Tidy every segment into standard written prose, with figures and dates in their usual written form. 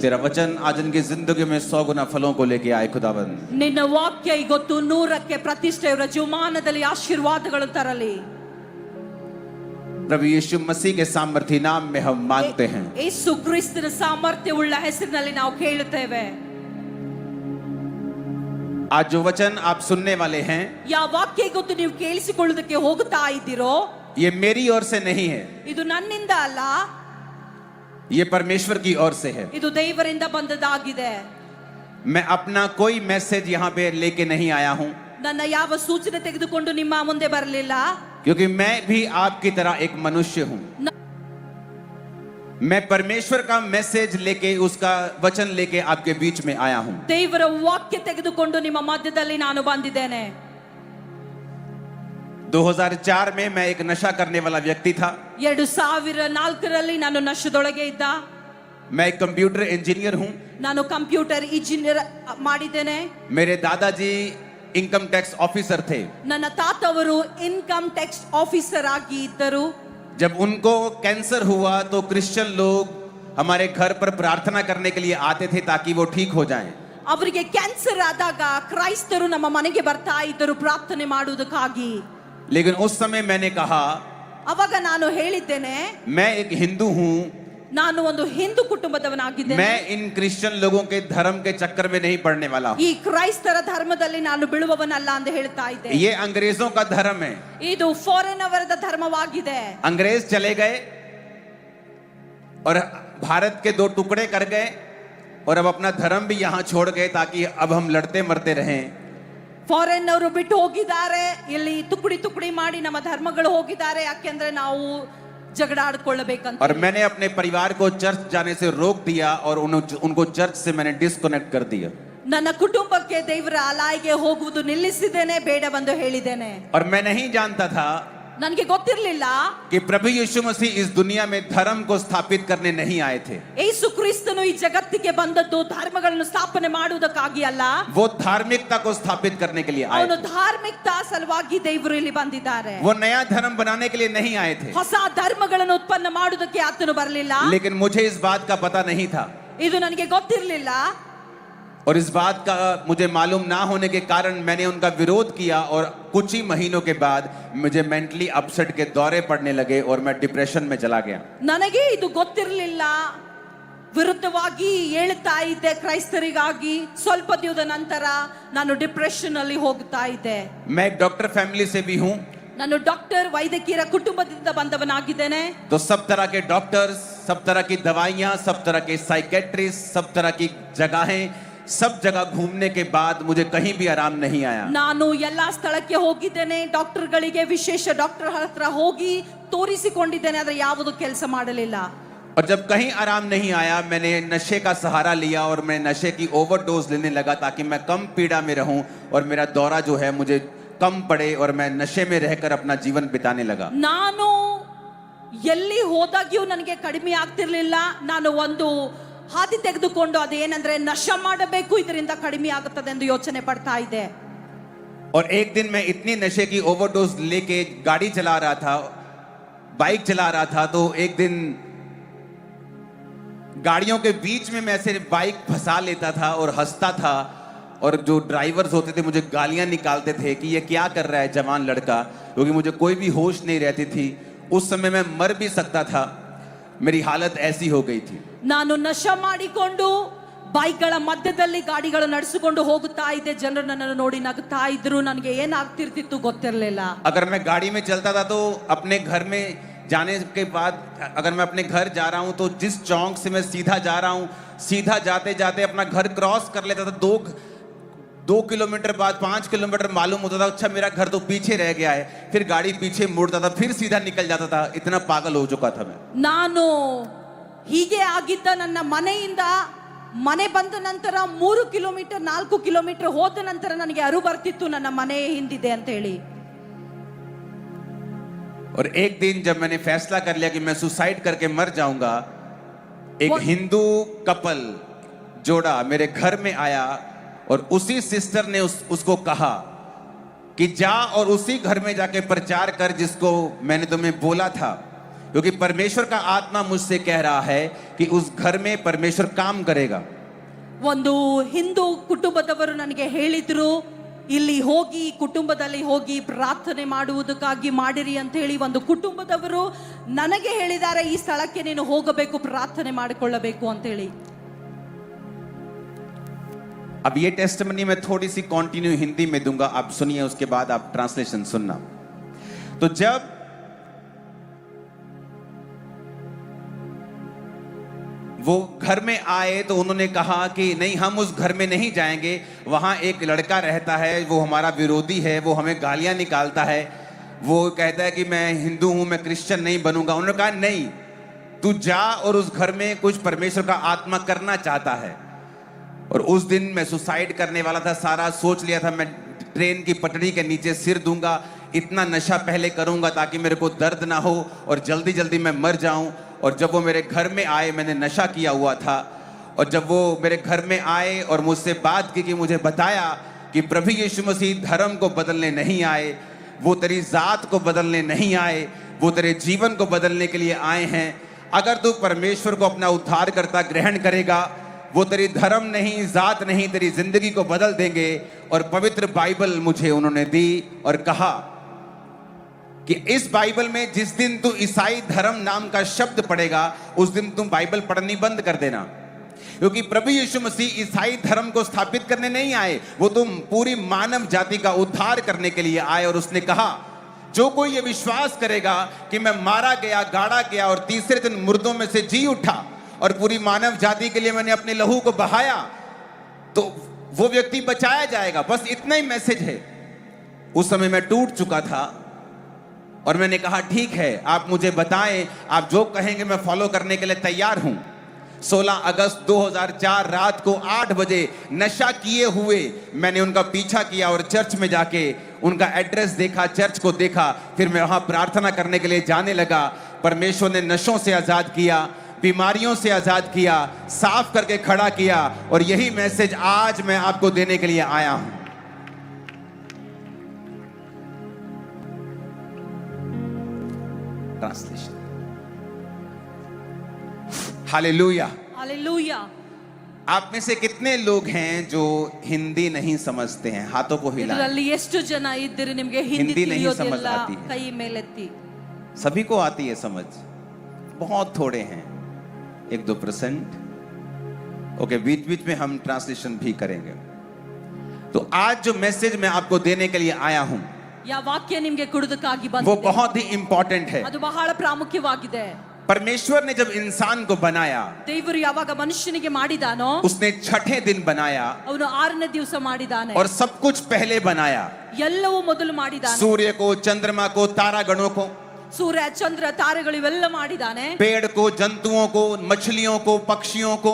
तेरा वचन आज इनकी जिंदगी में 100 गुना फलों को लेके आए खुदाबंद। ನಿನ್ನ ವಾಕ್ಯ ಇವತ್ತು 100ಕ್ಕೆ ಪ್ರತಿಷ್ಠೆ ಇವರ ಜೀವಮಾನದಲ್ಲಿ ಆಶೀರ್ವಾದಗಳು ತರಲಿ। प्रभु यीशु मसीह के सामर्थी नाम में हम मांगते हैं। ಯೇಸು ಕ್ರಿಸ್ತನ ಸಾಮರ್ಥ್ಯವುಳ್ಳ ಹೆಸರಿನಲ್ಲಿ ನಾವು ಕೇಳುತ್ತೇವೆ। आज जो वचन आप सुनने वाले हैं, ಯಾವ ವಾಕ್ಯ ಇವತ್ತು ನೀವು ಕೇಳಿಸಿಕೊಳ್ಳುವುದಕ್ಕೆ ಹೋಗುತ್ತಾ ಇದ್ದೀರೋ, ये मेरी ओर से नहीं है, ಇದು ನನ್ನಿಂದ ಅಲ್ಲ, ये परमेश्वर की ओर से है। ಇದು ದೇವರಿಂದ ಬಂದದ್ದಾಗಿದೆ। मैं अपना कोई मैसेज यहाँ पे लेके नहीं आया हूँ, ನನ್ನ ಯಾವ ಸೂಚನೆ ತೆಗೆದುಕೊಂಡು ನಿಮ್ಮ ಮುಂದೆ ಬರಲಿಲ್ಲ, क्योंकि मैं भी आपकी तरह एक मनुष्य हूँ। मैं परमेश्वर का मैसेज लेके, उसका वचन लेके आपके बीच में आया हूँ। ದೇವರ ವಾಕ್ಯ ತೆಗೆದುಕೊಂಡು ನಿಮ್ಮ ಮಧ್ಯದಲ್ಲಿ ನಾನು ಬಂದಿದ್ದೇನೆ। 2004 में मैं एक नशा करने वाला व्यक्ति था। 2004ರಲ್ಲಿ ನಾನು ನಶೆದೊಳಗೆ ಇದ್ದ। मैं एक कंप्यूटर इंजीनियर हूँ। ನಾನು ಕಂಪ್ಯೂಟರ್ ಇಂಜಿನಿಯರ್ ಮಾಡಿದ್ದೇನೆ। मेरे दादाजी इनकम टैक्स ऑफिसर थे। ನನ್ನ ತಾತವರು ಇನ್ಕಮ್ ಟ್ಯಾಕ್ಸ್ ಆಫೀಸರ್ ಆಗಿ ಇದ್ದರು। जब उनको कैंसर हुआ तो क्रिश्चियन लोग हमारे घर पर प्रार्थना करने के लिए आते थे ताकि वो ठीक हो जाएं। ಅವರಿಗೆ ಕ್ಯಾನ್ಸರ್ ಆದಾಗ ಕ್ರೈಸ್ತರು ನಮ್ಮ ಮನೆಗೆ ಬರ್ತಾ ಇದ್ದರು ಪ್ರಾರ್ಥನೆ ಮಾಡುವುದಕ್ಕಾಗಿ। लेकिन उस समय मैंने कहा, ಅವಾಗ ನಾನು ಹೇಳಿದ್ದೇನೆ, मैं एक हिंदू हूँ, ನಾನು ಒಂದು ಹಿಂದೂ ಕುಟುಂಬದವನಾಗಿದ್ದೇನೆ, मैं इन क्रिश्चियन लोगों के धर्म के चक्कर में नहीं पड़ने वाला हूँ। ಈ ಕ್ರೈಸ್ತರ ಧರ್ಮದಲ್ಲಿ ನಾನು ಬೀಳುವವನಲ್ಲ ಅಂತ ಹೇಳ್ತಾ ಇದ್ದೆ। ये अंग्रेजों का धर्म है। ಇದು ಫಾರಿನ್ ಅವರದ ಧರ್ಮವಾಗಿದೆ। अंग्रेज चले गए और भारत के 2 टुकड़े कर गए और अब अपना धर्म भी यहाँ छोड़ गए ताकि अब हम लड़ते मरते रहें। ಫಾರಿನ್ ಅವರು ಬಿಟ್ಟು ಹೋಗಿದ್ದಾರೆ, ಇಲ್ಲಿ ತುಕಡಿ ತುಕಡಿ ಮಾಡಿ ನಮ್ಮ ಧರ್ಮಗಳು ಹೋಗಿದ್ದಾರೆ, ಯಾಕೆಂದ್ರೆ ನಾವು झगड़ा आड़ಕೊಳ್ಳಬೇಕಂತ। और मैंने अपने परिवार को चर्च जाने से रोक दिया और उनको चर्च से मैंने डिस्कनेक्ट कर दिया। ನನ್ನ ಕುಟುಂಬಕ್ಕೆ ದೇವರ ಆಲಯಕ್ಕೆ ಹೋಗುವುದು ನಿಲ್ಲಿಸಿದ್ದೇನೆ, ಬೇಡವೆಂದು ಹೇಳಿದ್ದೇನೆ। और मैं नहीं जानता था ನನಗೆ ಗೊತ್ತಿರಲಿಲ್ಲ कि प्रभु यीशु मसीह इस दुनिया में धर्म को स्थापित करने नहीं आए थे। ಯೇಸು ಕ್ರಿಸ್ತನು ಈ ಜಗತ್ತಿಗೆ ಬಂದದ್ದು ಧರ್ಮಗಳನ್ನು ಸ್ಥಾಪನೆ ಮಾಡುವುದಕ್ಕಾಗಿ ಅಲ್ಲ, वो धार्मिकता को स्थापित करने के लिए आए ಅವನು थे। ಧಾರ್ಮಿಕತಾ ಸಲುವಾಗಿ ದೇವರು ಇಲ್ಲಿ ಬಂದಿದ್ದಾರೆ। वो नया धर्म बनाने के लिए नहीं आए थे। ಹೊಸ ಧರ್ಮಗಳನ್ನು ಉತ್ಪನ್ನ ಮಾಡುವುದಕ್ಕೆ ಆತನು ಬರಲಿಲ್ಲ। लेकिन मुझे इस बात का पता नहीं था, ಇದು ನನಗೆ ಗೊತ್ತಿರಲಿಲ್ಲ। और इस बात का मुझे मालूम ना होने के कारण मैंने उनका विरोध किया और कुछ ही महीनों के बाद मुझे मेंटली अपसेट के दौरे पड़ने लगे और मैं डिप्रेशन में चला गया। ನನಗೆ ಇದು ಗೊತ್ತಿರಲಿಲ್ಲ, ವಿರುದ್ಧವಾಗಿ ಹೇಳ್ತಾ ಇದ್ದೆ ಕ್ರೈಸ್ತರಿಗಾಗಿ। ಸ್ವಲ್ಪ ದಿನದ ನಂತರ ನಾನು ಡಿಪ್ರೆಷನ್ ಅಲ್ಲಿ ಹೋಗ್ತಾ ಇದ್ದೆ। मैं एक डॉक्टर फैमिली से भी हूँ, ನಾನು ಡಾಕ್ಟರ್ ವೈದ್ಯಕೀಯ ಕುಟುಂಬದಿಂದ ಬಂದವನಾಗಿದ್ದೇನೆ। तो सब तरह के डॉक्टर्स, सब तरह की दवाइयाँ, सब तरह के साइकेट्रिस्ट, सब तरह की जगहें, सब जगह घूमने के बाद मुझे कहीं भी आराम नहीं आया। ನಾನು ಎಲ್ಲಾ ಸ್ಥಳಕ್ಕೆ ಹೋಗಿದ್ದೇನೆ, ಡಾಕ್ಟರ್ಗಳಿಗೆ ವಿಶೇಷ ಡಾಕ್ಟರ್ ಹತ್ರ ಹೋಗಿ ತೋರಿಸಿಕೊಂಡಿದ್ದೇನೆ, ಆದರೆ ಯಾವುದು ಕೆಲಸ ಮಾಡಲಿಲ್ಲ। और जब कहीं आराम नहीं आया मैंने नशे का सहारा लिया और मैं नशे की ओवरडोज लेने लगा ताकि मैं कम पीड़ा में रहूं और मेरा दौरा जो है मुझे कम पड़े और मैं नशे में रहकर अपना जीवन बिताने लगा। ನಾನು ಎಲ್ಲಿ ಹೋದಾಗ್ಯೂ ನನಗೆ ಕಡಿಮೆ ಆಗ್ತಿರ್ಲಿಲ್ಲ। ನಾನು ಒಂದು ಹಾದಿ ತೆಗೆದುಕೊಂಡು ಅದೇನೆಂದ್ರೆ ನಶೆ ಮಾಡಬೇಕು, ಇದರಿಂದ ಕಡಿಮೆ ಆಗುತ್ತದೆ ಎಂದು ಯೋಚನೆ ಪಡ್ತಾ ಇದ್ದೆ। और एक दिन मैं इतनी नशे की ओवरडोज लेके गाड़ी चला रहा था, बाइक चला रहा था, तो एक दिन गाड़ियों के बीच में मैं ऐसे बाइक फंसा लेता था और हंसता था, और जो ड्राइवर्स होते थे मुझे गालियां निकालते थे कि ये क्या कर रहा है जवान लड़का, क्योंकि मुझे कोई भी होश नहीं रहती थी। उस समय मैं मर भी सकता था, मेरी हालत ऐसी हो गई थी। ನಾನು ನಶೆ ಮಾಡಿಕೊಂಡು ಬೈಕ್ಗಳ ಮಧ್ಯದಲ್ಲಿ ಗಾಡಿಗಳು ನಡೆಸಿಕೊಂಡು ಹೋಗುತ್ತಾ ಇದ್ದೆ, ಜನರು ನನ್ನನ್ನು ನೋಡಿ ನಗುತ್ತಾ ಇದ್ರು, ನನಗೆ ಏನಾಗ್ತಿರ್ತಿತ್ತು ಗೊತ್ತಿರಲಿಲ್ಲ। अगर मैं गाड़ी में चलता था तो अपने घर में जाने के बाद अगर मैं अपने घर जा रहा हूं तो जिस चौक से मैं सीधा जा रहा हूं, सीधा जाते जाते अपना घर क्रॉस कर लेता था। 2 किलोमीटर बाद 5 किलोमीटर मालूम होता था, अच्छा मेरा घर तो पीछे रह गया है, फिर गाड़ी पीछे मुड़ता था, फिर सीधा निकल जाता था। इतना पागल हो चुका था मैं। ನಾನು ಹೀಗೆ ಆಗಿದ್ದ ನನ್ನ ಮನೆಯಿಂದ ಮನೆ ಬಂದ ನಂತರ 3 ಕಿಲೋಮೀಟರ್ 4 ಕಿಲೋಮೀಟರ್ ಹೋದ ನಂತರ ನನಗೆ ಅರು ಬರ್ತಿತ್ತು ನನ್ನ ಮನೆ ಹಿಂದಿದೆ ಅಂತ ಹೇಳಿ। और एक दिन जब मैंने फैसला कर लिया कि मैं सुसाइड करके मर जाऊंगा, एक हिंदू कपल जोड़ा मेरे घर में आया और उसी सिस्टर ने उसको कहा कि जा और उसी घर में जाके प्रचार कर जिसको मैंने तुम्हें बोला था क्योंकि परमेश्वर का आत्मा मुझसे कह रहा है कि उस घर में परमेश्वर काम करेगा। ಒಂದು ಹಿಂದೂ ಕುಟುಂಬದವರು ನನಗೆ ಹೇಳಿದ್ರು, ಇಲ್ಲಿ ಹೋಗಿ ಕುಟುಂಬದಲ್ಲಿ ಹೋಗಿ ಪ್ರಾರ್ಥನೆ ಮಾಡುವುದಕ್ಕಾಗಿ ಮಾಡಿರಿ ಅಂತ ಹೇಳಿ ಒಂದು ಕುಟುಂಬದವರು ನನಗೆ ಹೇಳಿದ್ದಾರೆ, ಈ ಸ್ಥಳಕ್ಕೆ ನೀನು ಹೋಗಬೇಕು, ಪ್ರಾರ್ಥನೆ ಮಾಡಿಕೊಳ್ಳಬೇಕು ಅಂತ ಹೇಳಿ। अब ये टेस्टिमनी मैं थोड़ी सी कंटिन्यू हिंदी में दूंगा, आप सुनिए, उसके बाद आप ट्रांसलेशन सुनना। तो जब वो घर में आए तो उन्होंने कहा कि नहीं, हम उस घर में नहीं जाएंगे, वहां एक लड़का रहता है, वो हमारा विरोधी है, वो हमें गालियां निकालता है, वो कहता है कि मैं हिंदू हूं, मैं क्रिश्चियन नहीं बनूंगा। उन्होंने कहा नहीं, तू जा, और उस घर में कुछ परमेश्वर का आत्मा करना चाहता है। और उस दिन मैं सुसाइड करने वाला था, सारा सोच लिया था, मैं ट्रेन की पटरी के नीचे सिर दूंगा, इतना नशा पहले करूंगा ताकि मेरे को दर्द ना हो और जल्दी जल्दी मैं मर जाऊं। और जब वो मेरे घर में आए, मैंने नशा किया हुआ था, और जब वो मेरे घर में आए और मुझसे बात की कि मुझे बताया कि प्रभु यीशु मसीह धर्म को बदलने नहीं आए, वो तेरी जात को बदलने नहीं आए, वो तेरे जीवन को बदलने के लिए आए हैं। अगर तू परमेश्वर को अपना उद्धारकर्ता ग्रहण करेगा, वो तेरी धर्म नहीं, जात नहीं, तेरी जिंदगी को बदल देंगे। और पवित्र बाइबल मुझे उन्होंने दी और कहा कि इस बाइबल में जिस दिन तू ईसाई धर्म नाम का शब्द पढ़ेगा, उस दिन तुम बाइबल पढ़नी बंद कर देना, क्योंकि प्रभु यीशु मसीह ईसाई धर्म को स्थापित करने नहीं आए, वो तुम पूरी मानव जाति का उद्धार करने के लिए आए। और उसने कहा, जो कोई ये विश्वास करेगा कि मैं मारा गया, गाड़ा गया और तीसरे दिन मुर्दों में से जी उठा और पूरी मानव जाति के लिए मैंने अपने लहू को बहाया, तो वो व्यक्ति बचाया जाएगा। बस इतना ही मैसेज है। उस समय मैं टूट चुका था और मैंने कहा ठीक है, आप मुझे बताएं, आप जो कहेंगे मैं फॉलो करने के लिए तैयार हूं। 16 अगस्त 2004 रात को 8 बजे नशा किए हुए मैंने उनका पीछा किया और चर्च में जाके उनका एड्रेस देखा, चर्च को देखा, फिर मैं वहां प्रार्थना करने के लिए जाने लगा। परमेश्वर ने नशों से आजाद किया, बीमारियों से आजाद किया, साफ करके खड़ा किया, और यही मैसेज आज मैं आपको देने के लिए आया हूं। ट्रांसलेशन। हालेलुया। हालेलूया। आप में से कितने लोग हैं जो हिंदी नहीं समझते हैं? हाथों को हिलाएं। ಇದರಲ್ಲಿ ಎಷ್ಟು ಜನ ಇದ್ದೀರಿ ನಿಮಗೆ ಹಿಂದಿ हिंदी नहीं समझ ತಿಳಿಯೋದಿಲ್ಲ? आती है। ಕೈ ಮೇಲೆತ್ತಿ। सभी को आती है समझ, बहुत थोड़े हैं, 1-2%। ओके, बीच बीच में हम ट्रांसलेशन भी करेंगे। तो आज जो मैसेज मैं आपको देने के लिए आया हूं, ಯಾ ವಾಕ್ಯ ನಿಮಗೆ ಕೊಡುವುದಕ್ಕಾಗಿ वो ಬಂದಿದೆ, बहुत ही इंपॉर्टेंट है। ಅದು ಬಹಳ ಪ್ರಾಮುಖ್ಯವಾಗಿದೆ। परमेश्वर ने जब इंसान को बनाया, ದೇವರು ಯಾವಾಗ ಮನುಷ್ಯನಿಗೆ ಮಾಡಿದಾನೋ, उसने छठे दिन बनाया ಅವನು 6ನೇ ದಿವಸ ಮಾಡಿದಾನೆ, और सब कुछ पहले बनाया। ಎಲ್ಲವೂ ಮೊದಲು ಮಾಡಿದಾನೆ। सूर्य को, चंद्रमा को, तारागणों को, ಸೂರ್ಯ ಚಂದ್ರ ತಾರೆಗಳು ಇವೆಲ್ಲ ಮಾಡಿದಾನೆ, पेड़ को, जंतुओं को, मछलियों को, पक्षियों को,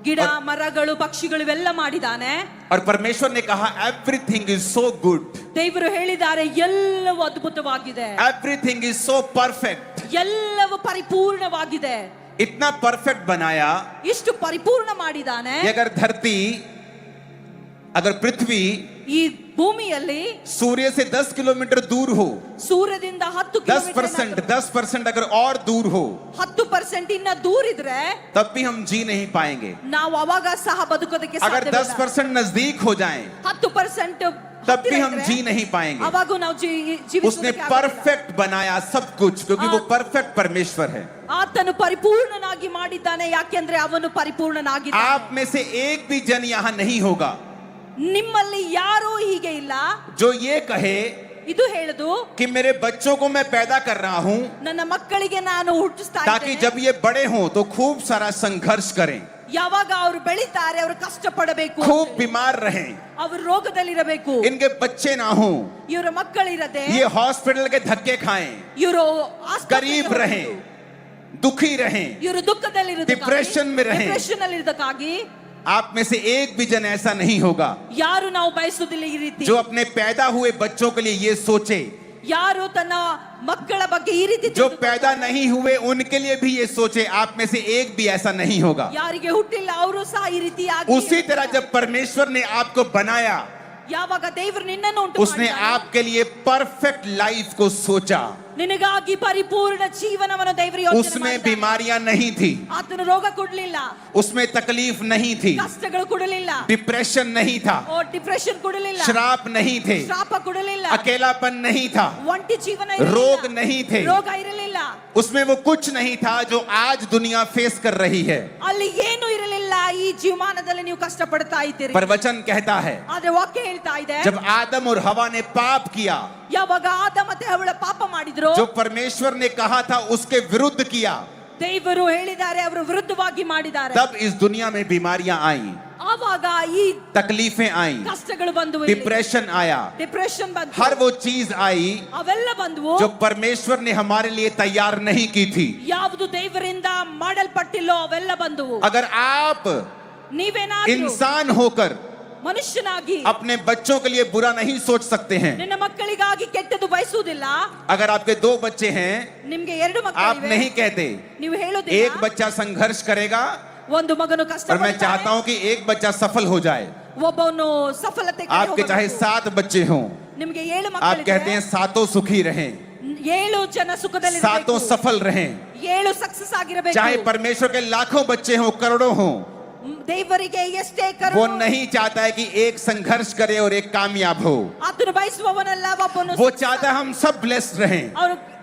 ಗಿಡ ಮರಗಳು ಪಕ್ಷಿಗಳು ಇವೆಲ್ಲ ಮಾಡಿದಾನೆ। और परमेश्वर ने कहा एवरीथिंग इज सो गुड, ದೇವರು ಹೇಳಿದ್ದಾರೆ ಎಲ್ಲವೂ ಅದ್ಭುತವಾಗಿದೆ, एवरीथिंग इज सो परफेक्ट। ಎಲ್ಲವೂ ಪರಿಪೂರ್ಣವಾಗಿದೆ। इतना परफेक्ट बनाया ಇಷ್ಟು ಪರಿಪೂರ್ಣ ಮಾಡಿದಾನೆ। कि अगर धरती, अगर पृथ्वी ಈ ಭೂಮಿಯಲ್ಲಿ सूर्य से 10 किलोमीटर दूर हो, ಸೂರ್ಯದಿಂದ 10 10% अगर और दूर हो, 10% ಇನ್ನ ದೂರ ಇದ್ರೆ तब भी हम जी नहीं पाएंगे। ನಾವು ಅವಾಗ ಸಹ ಬದುಕೋದಕ್ಕೆ अगर ಸಾಧ್ಯವಿಲ್ಲ। 10% नजदीक हो जाएं, 10% तब भी हम जी नहीं पाएंगे। ಅವಾಗ ನಾವು उसने ಜೀವಿಸೋದಕ್ಕೆ ಆಗೋದಿಲ್ಲ। परफेक्ट बनाया सब कुछ, क्योंकि वो परफेक्ट परमेश्वर है। ಆತನು ಪರಿಪೂರ್ಣನಾಗಿ ಮಾಡಿದ್ದಾನೆ, ಯಾಕೆಂದ್ರೆ ಅವನು ಪರಿಪೂರ್ಣನಾಗಿದ್ದಾನೆ। आप में से एक भी जन यहाँ नहीं होगा ನಿಮ್ಮಲ್ಲಿ ಯಾರೂ ಹೀಗೆ ಇಲ್ಲ जो ये कहे ಇದು ಹೇಳುದು, कि मेरे बच्चों को मैं पैदा कर रहा हूं ನನ್ನ ಮಕ್ಕಳಿಗೆ ನಾನು ಹುಟ್ಟಿಸ್ತಾ ताकि ಇದ್ದೇನೆ, जब ये बड़े हों तो खूब सारा संघर्ष करें, ಯಾವಾಗ ಅವರು ಬೆಳಿತಾರೆ ಅವರು ಕಷ್ಟ ಪಡಬೇಕು, खूब बीमार रहें, ಅವರು ರೋಗದಲ್ಲಿರಬೇಕು, इनके बच्चे ना हों, ಇವರ ಮಕ್ಕಳಿರದೆ ये हॉस्पिटल के धक्के खाएं, ಇವರು गरीब रहें, दुखी रहें, ಇವರು ದುಃಖದಲ್ಲಿರುವುದಕ್ಕಾಗಿ, डिप्रेशन में रहें। ಡಿಪ್ರೆಷನ್ ಅಲ್ಲಿರುವುದಕ್ಕಾಗಿ आप में से एक भी जन ऐसा नहीं होगा ಯಾರು ನಾವು ಬಯಸುವುದಿಲ್ಲ ಈ ರೀತಿ, जो अपने पैदा हुए बच्चों के लिए ये सोचे। ಯಾರು ತನ್ನ ಮಕ್ಕಳ ಬಗ್ಗೆ ಈ ರೀತಿ जो पैदा नहीं हुए उनके लिए भी ये सोचे। आप में से एक भी ऐसा नहीं होगा। ಯಾರಿಗೆ ಹುಟ್ಟಿಲ್ಲ ಅವರು ಸಹ ಈ ರೀತಿ उसी तरह जब परमेश्वर ने आपको बनाया, ಯಾವಾಗ ದೇವರು ನಿನ್ನನ್ನು ಉಂಟು उसने ಮಾಡಿದನೋ, आपके लिए परफेक्ट लाइफ को सोचा। ನಿನಗಾಗಿ ಪರಿಪೂರ್ಣ ಜೀವನವನ್ನು ದೇವರು ಯೋಚನೆ उसमें ಮಾಡಿದ್ದಾನೆ. बीमारियां नहीं थी, ಆತನು ರೋಗ ಕೊಡಲಿಲ್ಲ, उसमें तकलीफ नहीं थी, ಕಷ್ಟಗಳು ಕೊಡಲಿಲ್ಲ, डिप्रेशन नहीं था, ಡಿಪ್ರೆಷನ್ ಕೊಡಲಿಲ್ಲ, श्राप नहीं थे, ಶಾಪ ಕೊಡಲಿಲ್ಲ, अकेलापन नहीं था, ಒಂಟಿ ಜೀವನ रोग ಇರಲಿಲ್ಲ, नहीं थे, ರೋಗ ಇರಲಿಲ್ಲ, उसमें वो कुछ नहीं था जो आज दुनिया फेस कर रही है। ಅಲ್ಲಿ ಏನು ಇರಲಿಲ್ಲ. ಈ ಜೀವಮಾನದಲ್ಲಿ ನೀವು ಕಷ್ಟ ಪಡ್ತಾ ಇದ್ದೀರಿ. पर वचन कहता है ಆದ್ರೆ ವಾಕ್ಯ ಹೇಳ್ತಾ ಇದೆ, जब आदम और हवा ने पाप किया, ಯಾವಾಗ ಆದ ಮತ್ತೆ ಹವ್ವಳ ಪಾಪ ಮಾಡಿದ್ರು, जो परमेश्वर ने कहा था उसके विरुद्ध किया, ದೇವರು ಹೇಳಿದ್ದಾರೆ, ಅವರು ವಿರುದ್ಧವಾಗಿ ಮಾಡಿದ್ದಾರೆ. तब इस दुनिया में बीमारियां आई, ಆವಾಗ ಈ तकलीफें आई, ಕಷ್ಟಗಳು ಬಂದವು, डिप्रेशन आया, ಡಿಪ್ರೆಷನ್ ಬಂತು, हर वो चीज आई ಅವೆಲ್ಲ ಬಂದವು जो परमेश्वर ने हमारे लिए तैयार नहीं की थी। ಯಾವುದು ದೇವರಿಂದ ಮಾಡಲ್ಪಟ್ಟಿಲ್ಲೋ ಅವೆಲ್ಲ ಬಂದವು. अगर आप ನೀವೇನಾದ್ರೂ इंसान होकर ಮನುಷ್ಯನಾಗಿ अपने बच्चों के लिए बुरा नहीं सोच सकते हैं, ನಿನ್ನ ಮಕ್ಕಳಿಗಾಗಿ ಕೆಟ್ಟದ್ದು ಬಯಸುವುದಿಲ್ಲ, अगर आपके 2 बच्चे हैं, ನಿಮ್ಗೆ 2 आप ಮಕ್ಕಳಿವೆ, नहीं कहते ನೀವು एक ಹೇಳೋದಿಲ್ಲ बच्चा संघर्ष करेगा ಒಂದು ಮಗನು ಕಷ್ಟ और मैं चाहता हूं कि एक बच्चा सफल हो जाए। ಒಬ್ಬನು ಸಫಲತೆ ಕಡೆ आपके चाहे ಹೋಗಬೇಕು. 7 बच्चे हों, ನಿಮ್ಗೆ 7 आप कहते ಮಕ್ಕಳಿವೆ, हैं सातों सुखी रहें, 7 ಜನ ಸುಖದಲ್ಲಿ सातों सफल रहें। 7 ಸಕ್ಸಸ್ ಆಗಿರಬೇಕು. चाहे परमेश्वर के लाखों बच्चे हों, करोड़ों हों, ದೇವರಿಗೆ ಎಷ್ಟೇ वो ಕರುಣೆ, नहीं चाहता है कि एक संघर्ष करे और एक कामयाब हो। ಆತನು ಬಯಸುವವನಲ್ಲ ಒಬ್ಬನು वो चाहता है हम सब ब्लेस्ड रहें,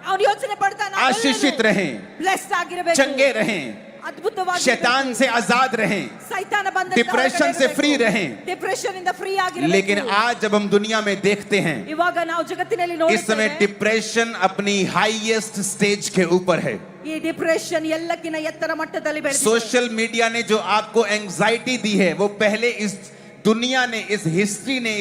ಅವನು ಯೋಚನೆ ಪಡ್ತಾನೆ, आशीषित रहें, ಬ್ಲೆಸ್ಡ್ ಆಗಿರಬೇಕು, चंगे रहें, ಅದ್ಭುತವಾಗಿ शैतान से आजाद रहें, ಸೈತಾನ ಬಂದ डिप्रेशन से फ्री रहें। ಡಿಪ್ರೆಷನ್ ಇಂದ ಫ್ರೀ ಆಗಿರಬೇಕು. लेकिन आज जब हम दुनिया में देखते हैं, ಇವಾಗ ನಾವು ಜಗತ್ತಿನಲ್ಲಿ इस समय ನೋಡುತ್ತೇವೆ, डिप्रेशन अपनी हाईएस्ट स्टेज के ऊपर है। ಈ ಡಿಪ್ರೆಷನ್ ಎಲ್ಲಕ್ಕಿಂತ ಎತ್ತರ ಮಟ್ಟದಲ್ಲಿ ಬೆಳೆದಿದೆ. सोशल मीडिया ने जो आपको एंजाइटी दी है, वो पहले इस दुनिया ने, इस हिस्ट्री ने,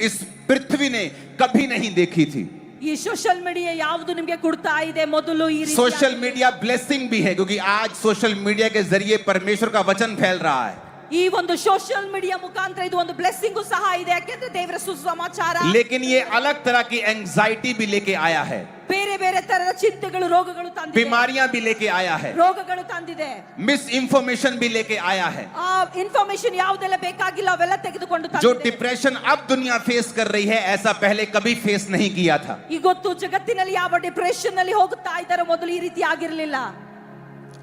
इस पृथ्वी ने कभी नहीं देखी थी। ಈ ಸೋಷಿಯಲ್ ಮೀಡಿಯಾ ಯಾವುದು ನಿಮಗೆ ಕೊಡ್ತಾ ಇದೆ, ಮೊದಲು ಈ ರೀತಿ सोशल मीडिया ब्लेसिंग भी है, क्योंकि आज सोशल मीडिया के जरिए परमेश्वर का वचन फैल रहा है। ಈ ಒಂದು ಸೋಷಿಯಲ್ ಮೀಡಿಯಾ ಮುಖಾಂತರ ಇದು ಒಂದು ಬ್ಲೆಸ್ಸಿಂಗ್ ಸಹ ಇದೆ, ಯಾಕೆಂದ್ರೆ ದೇವರ ಸುಸಮಾಚಾರ. लेकिन ये अलग तरह की एंजाइटी भी लेके आया है, ಬೇರೆ ಬೇರೆ ತರದ ಚಿಂತೆಗಳು, ರೋಗಗಳು ತಂದಿದೆ, बीमारियां भी लेके आया है, ರೋಗಗಳು ತಂದಿದೆ, मिस इंफॉर्मेशन भी लेके आया है। ಆ ಇನ್ಫಾರ್ಮೇಶನ್ ಯಾವುದೆಲ್ಲ ಬೇಕಾಗಿಲ್ಲ ಅವೆಲ್ಲ ತೆಗೆದುಕೊಂಡು जो ತಂದಿದೆ. डिप्रेशन अब दुनिया फेस कर रही है, ऐसा पहले कभी फेस नहीं किया था। ಇವತ್ತು ಜಗತ್ತಿನಲ್ಲಿ ಯಾವ ಡಿಪ್ರೆಷನ್ ನಲ್ಲಿ ಹೋಗುತ್ತಾ ಇದ್ದಾರೆ, ಮೊದಲು ಈ ರೀತಿ ಆಗಿರಲಿಲ್ಲ.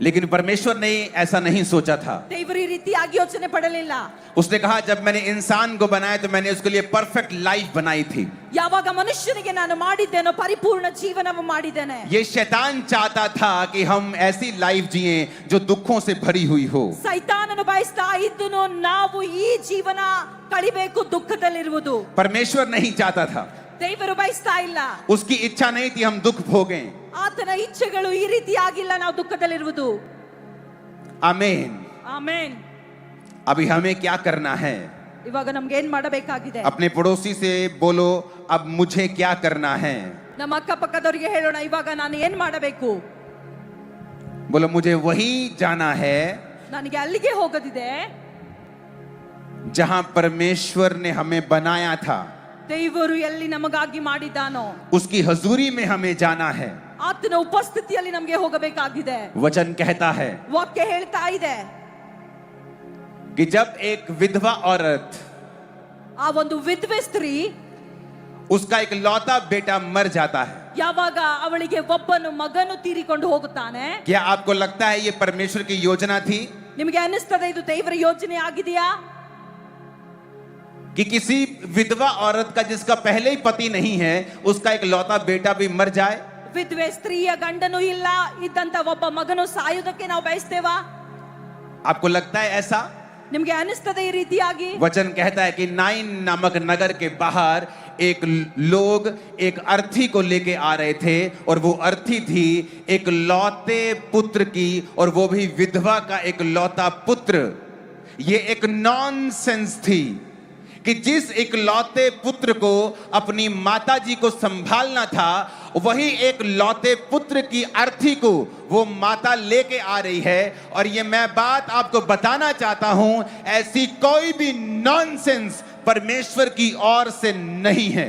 लेकिन परमेश्वर ने ऐसा नहीं सोचा था। ದೇವರು ಈ ರೀತಿಯಾಗಿ ಯೋಚನೆ ಪಡಲಿಲ್ಲ. उसने कहा जब मैंने इंसान को बनाया तो मैंने उसके लिए परफेक्ट लाइफ बनाई थी। ಯಾವಾಗ ಮನುಷ್ಯನಿಗೆ ನಾನು ಮಾಡಿದ್ದೇನೋ ಪರಿಪೂರ್ಣ ಜೀವನವನ್ನು ಮಾಡಿದ್ದೇನೆ. ये शैतान चाहता था कि हम ऐसी लाइफ जिए जो दुखों से भरी हुई हो। ಸೈತಾನನು ಬಯಸ್ತಾ ಇದ್ದನು ನಾವು ಈ ಜೀವನ ಕಳಿಬೇಕು ದುಃಖದಲ್ಲಿರುವುದು. परमेश्वर नहीं चाहता था, ದೇವರು ಬಯಸ್ತಾ ಇಲ್ಲ. उसकी इच्छा नहीं थी हम दुख भोगें। ಆತನ ಇಚ್ಛೆಗಳು ಈ ರೀತಿ ಆಗಿಲ್ಲ ನಾವು ದುಃಖದಲ್ಲಿರುವುದು. आमीन। ಆಮೆನ್. अभी हमें क्या करना है? ಇವಾಗ ನಮ್ಗೆ ಏನ್ ಮಾಡಬೇಕಾಗಿದೆ? अपने पड़ोसी से बोलो अब मुझे क्या करना है। ನಮ್ಮ ಅಕ್ಕಪಕ್ಕದವರಿಗೆ ಹೇಳೋಣ, ಇವಾಗ ನಾನು ಏನ್ ಮಾಡಬೇಕು? बोलो मुझे वही जाना है ನನಗೆ ಅಲ್ಲಿಗೆ ಹೋಗೋದಿದೆ जहां परमेश्वर ने हमें बनाया था, ದೇವರು ಎಲ್ಲಿ ನಮಗಾಗಿ ಮಾಡಿದ್ದಾನೋ उसकी हजूरी में हमें जाना है। ಆತನ ಉಪಸ್ಥಿತಿಯಲ್ಲಿ ನಮಗೆ ಹೋಗಬೇಕಾಗಿದೆ. वचन कहता है ವಾಕ್ಯ ಹೇಳ್ತಾ ಇದೆ, कि जब एक विधवा औरत, ಆ ಒಂದು ವಿಧವೆ ಸ್ತ್ರೀ, उसका एक लौता बेटा मर जाता है, ಯಾವಾಗ ಅವಳಿಗೆ ಒಬ್ಬನು ಮಗನು ತೀರಿಕೊಂಡು ಹೋಗುತ್ತಾನೆ, क्या आपको लगता है ये परमेश्वर की योजना थी ನಿಮಗೆ ಅನಿಸ್ತದೆ ಇದು ದೇವರ ಯೋಜನೆ ಆಗಿದೆಯಾ? कि किसी विधवा औरत का जिसका पहले ही पति नहीं है, उसका एक लौता बेटा भी मर जाए? ವಿಧವೆ ಸ್ತ್ರೀಯ ಗಂಡನೂ ಇಲ್ಲ ಇದ್ದಂತ ಒಬ್ಬ ಮಗನು ಸಾಯುವುದಕ್ಕೆ ನಾವು ಬಯಸ್ತೇವಾ? आपको लगता है ऐसा? ನಿಮ್ಗೆ ಅನಿಸ್ತದೆ ಈ ರೀತಿಯಾಗಿ? वचन कहता है कि नाइन नामक नगर के बाहर एक लोग एक अर्थी को लेके आ रहे थे, और वो अर्थी थी एक लौते पुत्र की, और वो भी विधवा का एक लौता पुत्र। ये एक नॉनसेंस थी कि जिस एक लौते पुत्र को अपनी माताजी को संभालना था, वही एक लौते पुत्र की अर्थी को वो माता लेके आ रही है। और ये मैं बात आपको बताना चाहता हूं, ऐसी कोई भी नॉनसेंस परमेश्वर की ओर से नहीं है।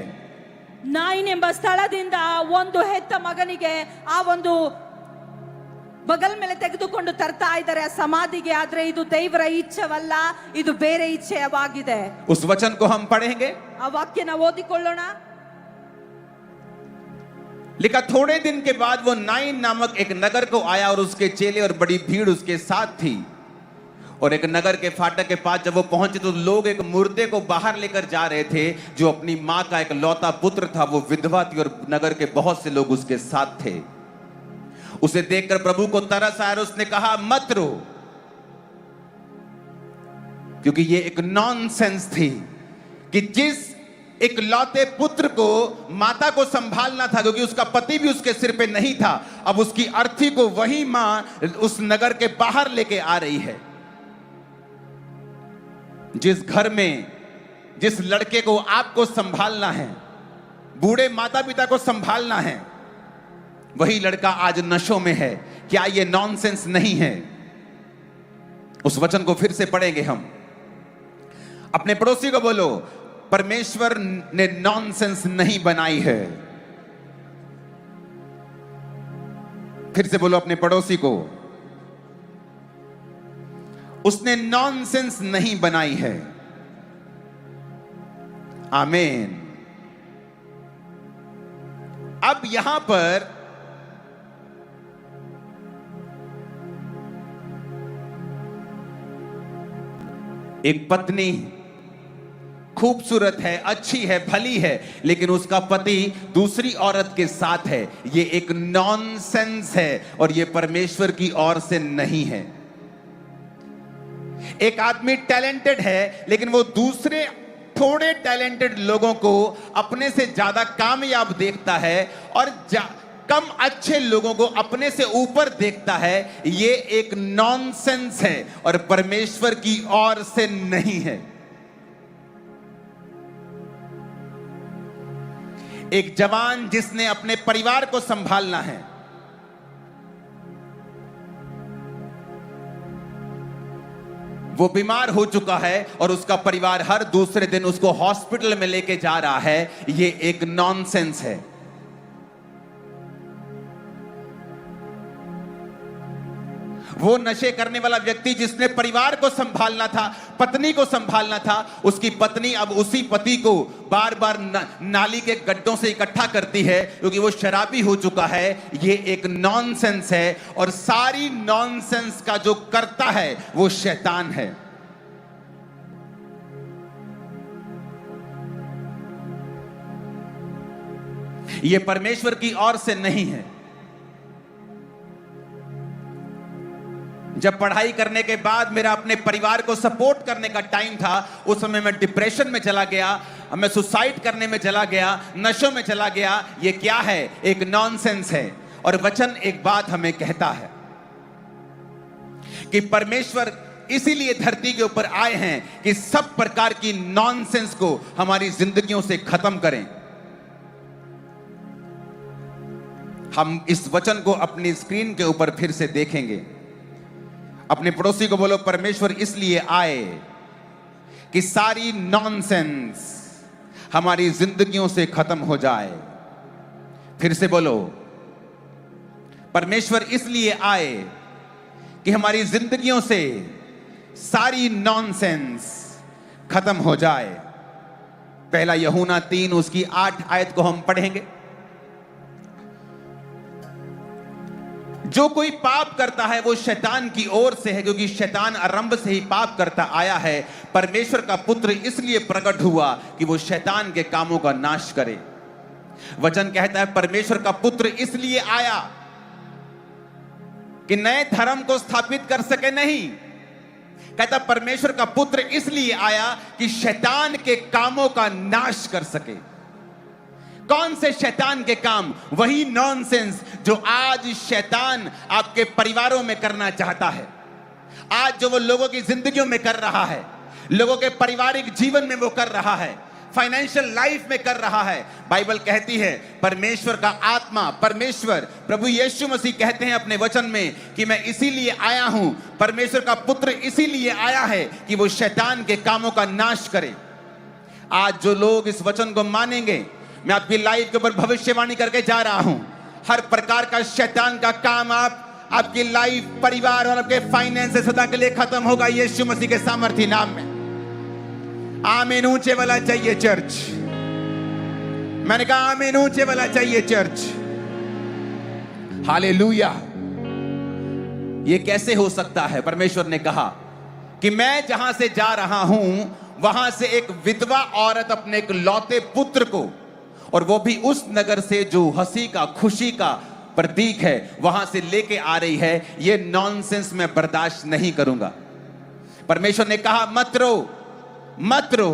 ನಾಯಿನ್ ಎಂಬ ಸ್ಥಳದಿಂದ ಒಂದು ಹೆತ್ತ ಮಗನಿಗೆ ಆ ಒಂದು ಬಗಲ್ ಮೇಲೆ ತೆಗೆದುಕೊಂಡು ತರ್ತಾ ಇದ್ದಾರೆ ಆ ಸಮಾಧಿಗೆ. ಆದ್ರೆ ಇದು ದೇವರ ಇಚ್ಛೆವಲ್ಲ, ಇದು ಬೇರೆ ಇಚ್ಛೆವಾಗಿದೆ. उस वचन को हम पढ़ेंगे। ಆ ವಾಕ್ಯನ ಓದಿಕೊಳ್ಳೋಣ. लिखा, थोड़े दिन के बाद वो नाइन नामक एक नगर को आया और उसके चेले और बड़ी भीड़ उसके साथ थी. और एक नगर के फाटक के पास जब वो पहुंचे तो लोग एक मुर्दे को बाहर लेकर जा रहे थे जो अपनी मां का एक लौता पुत्र था. वो विधवा थी और नगर के बहुत से लोग उसके साथ थे. उसे देखकर प्रभु को तरस आया और उसने कहा, मत रो. क्योंकि ये एक नॉनसेंस थी कि जिस एक लौते पुत्र को माता को संभालना था, क्योंकि उसका पति भी उसके सिर पे नहीं था, अब उसकी अर्थी को वही मां उस नगर के बाहर लेके आ रही है. जिस घर में जिस लड़के को आपको संभालना है, बूढ़े माता पिता को संभालना है, वही लड़का आज नशों में है. क्या यह नॉनसेंस नहीं है? उस वचन को फिर से पढ़ेंगे हम. अपने पड़ोसी को बोलो, परमेश्वर ने नॉनसेंस नहीं बनाई है. फिर से बोलो अपने पड़ोसी को, उसने नॉनसेंस नहीं बनाई है. आमीन. अब यहां पर एक पत्नी खूबसूरत है, अच्छी है, भली है, लेकिन उसका पति दूसरी औरत के साथ है. ये एक नॉनसेंस है और ये परमेश्वर की ओर से नहीं है. एक आदमी टैलेंटेड है लेकिन वो दूसरे थोड़े टैलेंटेड लोगों को अपने से ज्यादा कामयाब देखता है और कम अच्छे लोगों को अपने से ऊपर देखता है. ये एक नॉनसेंस है और परमेश्वर की ओर से नहीं है. एक जवान जिसने अपने परिवार को संभालना है, वो बीमार हो चुका है और उसका परिवार हर दूसरे दिन उसको हॉस्पिटल में लेके जा रहा है. ये एक नॉनसेंस है. वो नशे करने वाला व्यक्ति जिसने परिवार को संभालना था, पत्नी को संभालना था, उसकी पत्नी अब उसी पति को बार बार नाली के गड्ढों से इकट्ठा करती है क्योंकि वो शराबी हो चुका है. ये एक नॉनसेंस है और सारी नॉनसेंस का जो करता है वो शैतान है. ये परमेश्वर की ओर से नहीं है. जब पढ़ाई करने के बाद मेरा अपने परिवार को सपोर्ट करने का टाइम था, उस समय मैं डिप्रेशन में चला गया, मैं सुसाइड करने में चला गया, नशों में चला गया. ये क्या है? एक नॉनसेंस है. और वचन एक बात हमें कहता है कि परमेश्वर इसीलिए धरती के ऊपर आए हैं कि सब प्रकार की नॉनसेंस को हमारी जिंदगियों से खत्म करें. हम इस वचन को अपनी स्क्रीन के ऊपर फिर से देखेंगे. अपने पड़ोसी को बोलो, परमेश्वर इसलिए आए कि सारी नॉनसेंस हमारी जिंदगियों से खत्म हो जाए. फिर से बोलो, परमेश्वर इसलिए आए कि हमारी जिंदगियों से सारी नॉनसेंस खत्म हो जाए. पहला यूहन्ना 3 उसकी 8 आयत को हम पढ़ेंगे. जो कोई पाप करता है वो शैतान की ओर से है, क्योंकि शैतान आरंभ से ही पाप करता आया है. परमेश्वर का पुत्र इसलिए प्रकट हुआ कि वो शैतान के कामों का नाश करे. वचन कहता है परमेश्वर का पुत्र इसलिए आया कि नए धर्म को स्थापित कर सके, नहीं. कहता परमेश्वर का पुत्र इसलिए आया कि शैतान के कामों का नाश कर सके. कौन से शैतान के काम? वही नॉनसेंस जो आज शैतान आपके परिवारों में करना चाहता है, आज जो वो लोगों की जिंदगियों में कर रहा है, लोगों के पारिवारिक जीवन में वो कर रहा है, फाइनेंशियल लाइफ में कर रहा है. बाइबल कहती है परमेश्वर का आत्मा, परमेश्वर प्रभु यीशु मसीह कहते हैं अपने वचन में कि मैं इसीलिए आया हूं, परमेश्वर का पुत्र इसीलिए आया है कि वो शैतान के कामों का नाश करे. आज जो लोग इस वचन को मानेंगे, मैं आपकी लाइफ के ऊपर भविष्यवाणी करके जा रहा हूं, हर प्रकार का शैतान का काम आपकी लाइफ, परिवार और आपके फाइनेंस सदा के लिए खत्म होगा यीशु मसीह के सामर्थी नाम में. आमीन ऊंचे वाला चाहिए चर्च। मैंने कहा आमीन ऊंचे वाला चाहिए चर्च। हालेलुया। ये कैसे हो सकता है? परमेश्वर ने कहा कि मैं जहां से जा रहा हूं वहां से एक विधवा औरत अपने एक लौते पुत्र को, और वो भी उस नगर से जो हंसी का खुशी का प्रतीक है, वहां से लेके आ रही है। ये नॉनसेंस मैं बर्दाश्त नहीं करूंगा। परमेश्वर ने कहा मत रो, मत रो।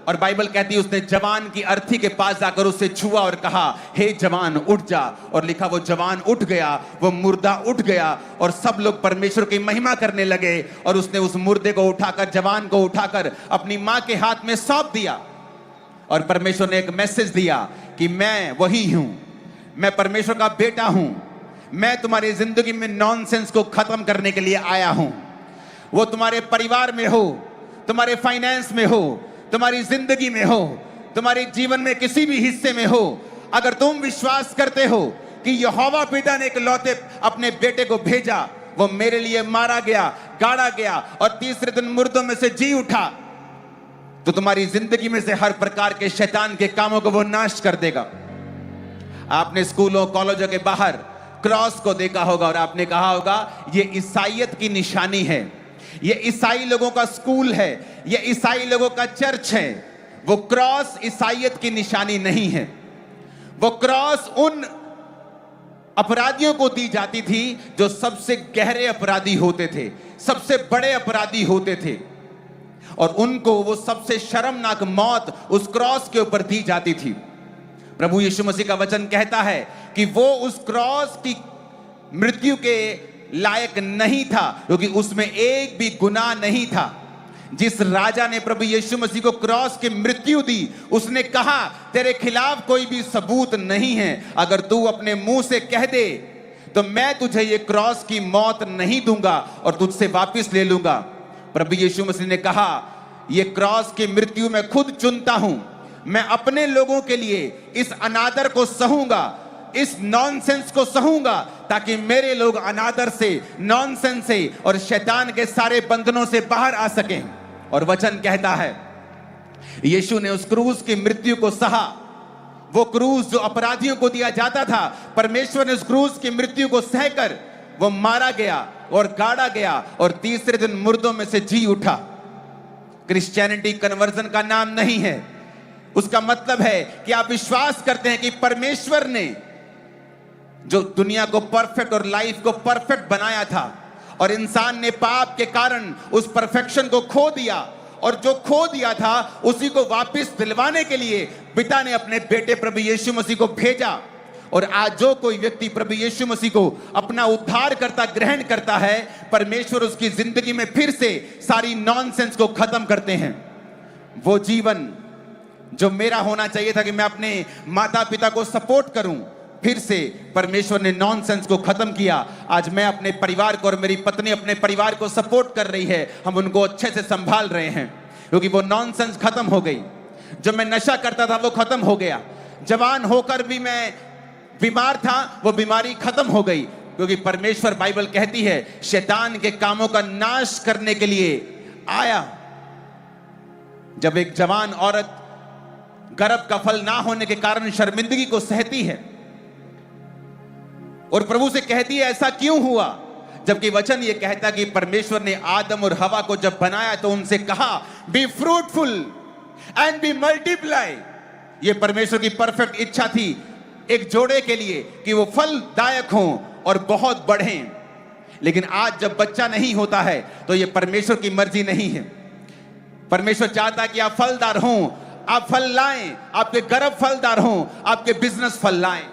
और बाइबल कहती है उसने जवान की अर्थी के पास जाकर उससे छुआ और कहा हे जवान उठ जा। और लिखा वो जवान उठ गया, वो मुर्दा उठ गया और सब लोग परमेश्वर की महिमा करने लगे। और उसने उस मुर्दे को उठाकर, जवान को उठाकर अपनी मां के हाथ में सौंप दिया। और परमेश्वर ने एक मैसेज दिया कि मैं वही हूं, मैं परमेश्वर का बेटा हूं, मैं तुम्हारी जिंदगी में नॉनसेंस को खत्म करने के लिए आया हूं। वो तुम्हारे परिवार में हो, तुम्हारे फाइनेंस में हो, तुम्हारी जिंदगी में हो, तुम्हारे जीवन में किसी भी हिस्से में हो, अगर तुम विश्वास करते हो कि यहोवा पिता ने एक लौते अपने बेटे को भेजा, वो मेरे लिए मारा गया, गाड़ा गया और तीसरे दिन मुर्दों में से जी उठा, तो तुम्हारी जिंदगी में से हर प्रकार के शैतान के कामों को वो नाश कर देगा। आपने स्कूलों कॉलेजों के बाहर क्रॉस को देखा होगा और आपने कहा होगा ये ईसाइयत की निशानी है, ये ईसाई लोगों का स्कूल है, ये ईसाई लोगों का चर्च है। वो क्रॉस ईसाइयत की निशानी नहीं है। वो क्रॉस उन अपराधियों को दी जाती थी जो सबसे गहरे अपराधी होते थे, सबसे बड़े अपराधी होते थे, और उनको वो सबसे शर्मनाक मौत उस क्रॉस के ऊपर दी जाती थी। प्रभु यीशु मसीह का वचन कहता है कि वो उस क्रॉस की मृत्यु के लायक नहीं था, क्योंकि उसमें एक भी गुनाह नहीं था। जिस राजा ने प्रभु यीशु मसीह को क्रॉस की मृत्यु दी, उसने कहा तेरे खिलाफ कोई भी सबूत नहीं है, अगर तू अपने मुंह से कह दे तो मैं तुझे ये क्रॉस की मौत नहीं दूंगा और तुझसे वापस ले लूंगा। प्रभु यीशु मसीह ने कहा ये क्रॉस की मृत्यु मैं खुद चुनता हूं, मैं अपने लोगों के लिए इस अनादर को सहूंगा, इस नॉनसेंस को सहूंगा, ताकि मेरे लोग अनादर से, नॉनसेंस से और शैतान के सारे बंधनों से बाहर आ सकें। और वचन कहता है यीशु ने उस क्रूस की मृत्यु को सहा। वो क्रूस जो अपराधियों को दिया जाता था, परमेश्वर ने उस क्रूस की मृत्यु को सहकर वो मारा गया और गाड़ा गया और तीसरे दिन मुर्दों में से जी उठा। क्रिश्चियनिटी कन्वर्जन का नाम नहीं है। उसका मतलब है कि आप विश्वास करते हैं कि परमेश्वर ने जो दुनिया को परफेक्ट और लाइफ को परफेक्ट बनाया था, और इंसान ने पाप के कारण उस परफेक्शन को खो दिया, और जो खो दिया था उसी को वापस दिलवाने के लिए पिता ने अपने बेटे प्रभु यीशु मसीह को भेजा। और आज जो कोई व्यक्ति प्रभु यीशु मसीह को अपना उद्धार करता ग्रहण करता है, परमेश्वर उसकी जिंदगी में फिर से सारी नॉनसेंस को खत्म करते हैं। वो जीवन जो मेरा होना चाहिए था कि मैं अपने माता पिता को सपोर्ट करूं, फिर से परमेश्वर ने नॉनसेंस को खत्म किया। आज मैं अपने परिवार को और मेरी पत्नी अपने परिवार को सपोर्ट कर रही है, हम उनको अच्छे से संभाल रहे हैं, क्योंकि वो नॉनसेंस खत्म हो गई। जब मैं नशा करता था वो खत्म हो गया, जवान होकर भी मैं बीमार था वो बीमारी खत्म हो गई, क्योंकि परमेश्वर बाइबल कहती है शैतान के कामों का नाश करने के लिए आया। जब एक जवान औरत गर्भ का फल ना होने के कारण शर्मिंदगी को सहती है और प्रभु से कहती है ऐसा क्यों हुआ, जबकि वचन ये कहता कि परमेश्वर ने आदम और हवा को जब बनाया तो उनसे कहा be fruitful and be multiply. ये परमेश्वर की परफेक्ट इच्छा थी एक जोड़े के लिए कि वो फलदायक हों और बहुत बढ़ें। लेकिन आज जब बच्चा नहीं होता है तो ये परमेश्वर की मर्जी नहीं है। परमेश्वर चाहता है कि आप फलदार हों, आप फल लाएं, आपके गर्भ फलदार हों, आपके बिजनेस फल लाएं।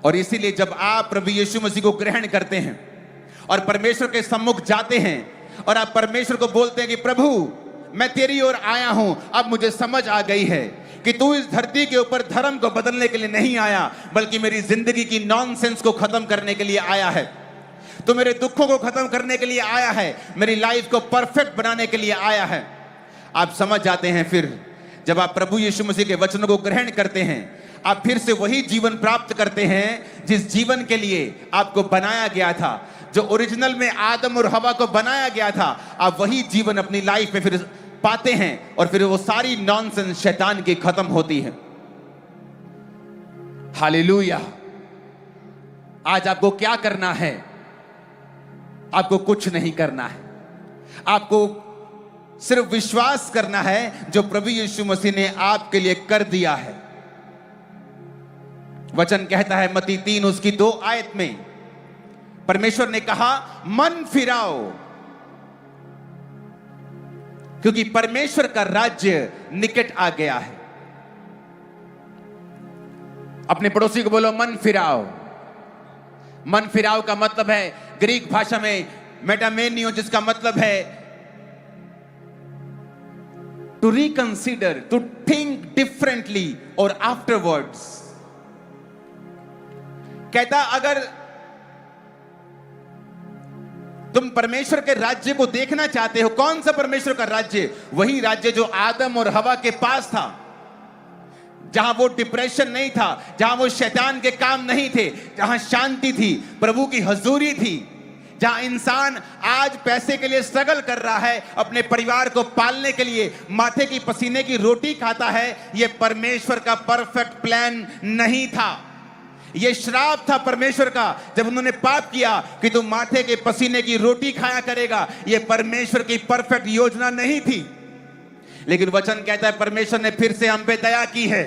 और इसीलिए जब आप प्रभु यीशु मसीह को ग्रहण करते हैं और परमेश्वर के सम्मुख जाते हैं और आप परमेश्वर को बोलते हैं कि प्रभु मैं तेरी ओर आया हूं, अब मुझे समझ आ गई है कि तू इस धरती के ऊपर धर्म को बदलने के लिए नहीं आया, बल्कि मेरी जिंदगी की नॉनसेंस को खत्म करने के लिए आया है। तू मेरे दुखों को खत्म करने के लिए आया है, मेरी लाइफ को परफेक्ट बनाने के लिए आया है। आप समझ जाते हैं फिर जब आप प्रभु यीशु मसीह के वचनों को ग्रहण करते हैं, आप फिर से वही जीवन प्राप्त करते हैं जिस जीवन के लिए आपको बनाया गया था, जो ओरिजिनल में आदम और हवा को बनाया गया था। आप वही जीवन अपनी लाइफ में फिर पाते हैं और फिर वो सारी नॉनसेंस शैतान की खत्म होती है। हालेलुया। आज आपको क्या करना है? आपको कुछ नहीं करना है, आपको सिर्फ विश्वास करना है जो प्रभु यीशु मसीह ने आपके लिए कर दिया है। वचन कहता है मत्ती 3 उसकी 2 आयत में, परमेश्वर ने कहा मन फिराओ, क्योंकि परमेश्वर का राज्य निकट आ गया है। अपने पड़ोसी को बोलो मन फिराओ। मन फिराओ का मतलब है ग्रीक भाषा में मेटामेनियो, जिसका मतलब है to reconsider, to think differently और आफ्टरवर्ड्स। कहता अगर तुम परमेश्वर के राज्य को देखना चाहते हो, कौन सा परमेश्वर का राज्य? वही राज्य जो आदम और हवा के पास था, जहां वो डिप्रेशन नहीं था, जहां वो शैतान के काम नहीं थे, जहां शांति थी, प्रभु की हजूरी थी, जहां इंसान आज पैसे के लिए स्ट्रगल कर रहा है, अपने परिवार को पालने के लिए माथे की पसीने की रोटी खाता है। यह परमेश्वर का परफेक्ट प्लान नहीं था, यह श्राप था परमेश्वर का जब उन्होंने पाप किया कि तू माथे के पसीने की रोटी खाया करेगा। यह परमेश्वर की परफेक्ट योजना नहीं थी। लेकिन वचन कहता है परमेश्वर ने फिर से हम पे दया की है,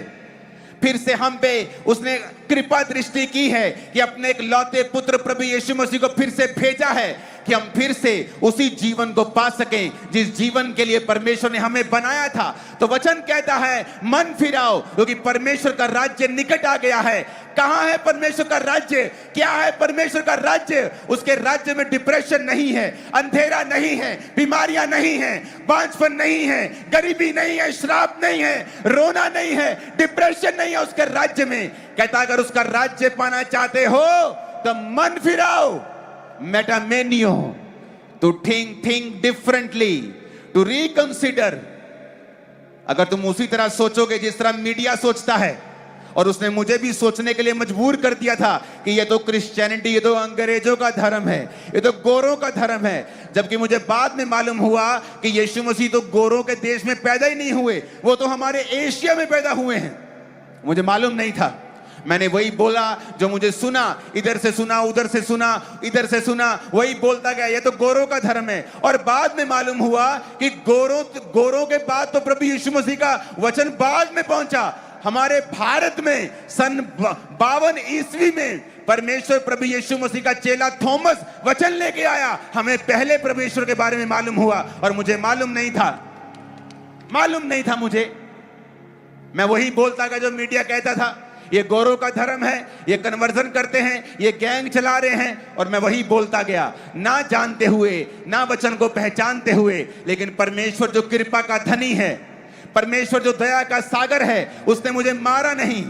फिर से हम पे उसने कृपा दृष्टि की है कि अपने एक लौते पुत्र प्रभु यीशु मसीह को फिर से भेजा है कि हम फिर से उसी जीवन को पा सकें जिस जीवन के लिए परमेश्वर ने हमें बनाया था। तो वचन कहता है मन फिराओ, क्योंकि परमेश्वर का राज्य निकट आ गया है। कहां है परमेश्वर का राज्य? क्या है परमेश्वर का राज्य? उसके राज्य में डिप्रेशन नहीं है, अंधेरा नहीं है, बीमारियां नहीं है, बांझपन नहीं है, गरीबी नहीं है, श्राप नहीं है, रोना नहीं है, डिप्रेशन नहीं है उसके राज्य में। कहता अगर उसका राज्य पाना चाहते हो तो मन फिराओ, मेटामेनियो, to think differently, to reconsider. अगर तुम उसी तरह सोचोगे जिस तरह मीडिया सोचता है, और उसने मुझे भी सोचने के लिए मजबूर कर दिया था कि ये तो क्रिश्चियनिटी, ये तो अंग्रेजों का धर्म है, ये तो गोरों का धर्म है, जबकि मुझे बाद में मालूम हुआ कि यीशु मसीह तो गोरों के देश में पैदा ही नहीं हुए, वो तो हमारे एशिया में पैदा हुए हैं। मुझे मालूम नहीं था। मैंने वही बोला जो मुझे सुना, इधर से सुना, उधर से सुना, इधर से सुना, वही बोलता गया ये तो गोरों का धर्म है। और बाद में मालूम हुआ कि गोरों के बाद तो प्रभु यीशु मसीह का वचन बाद में पहुंचा। हमारे भारत में सन 52 ईस्वी में परमेश्वर प्रभु यीशु मसीह का चेला थॉमस वचन लेके आया। हमें पहले परमेश्वर के बारे में मालूम हुआ और मुझे मालूम नहीं था मुझे। मैं वही बोलता गया जो मीडिया कहता था ये गोरों का धर्म है, ये कन्वर्जन करते हैं, ये गैंग चला रहे हैं, और मैं वही बोलता गया, ना जानते हुए, ना वचन को पहचानते हुए। लेकिन परमेश्वर जो कृपा का धनी है, परमेश्वर जो दया का सागर है, उसने मुझे मारा नहीं,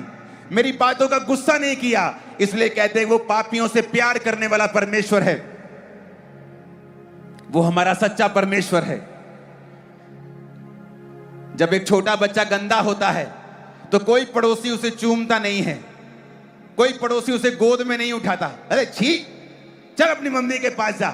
मेरी बातों का गुस्सा नहीं किया। इसलिए कहते हैं वो पापियों से प्यार करने वाला परमेश्वर है, वो हमारा सच्चा परमेश्वर है। जब एक छोटा बच्चा गंदा होता है तो कोई पड़ोसी उसे चूमता नहीं है, कोई पड़ोसी उसे गोद में नहीं उठाता, अरे छी चल अपनी मम्मी के पास जा,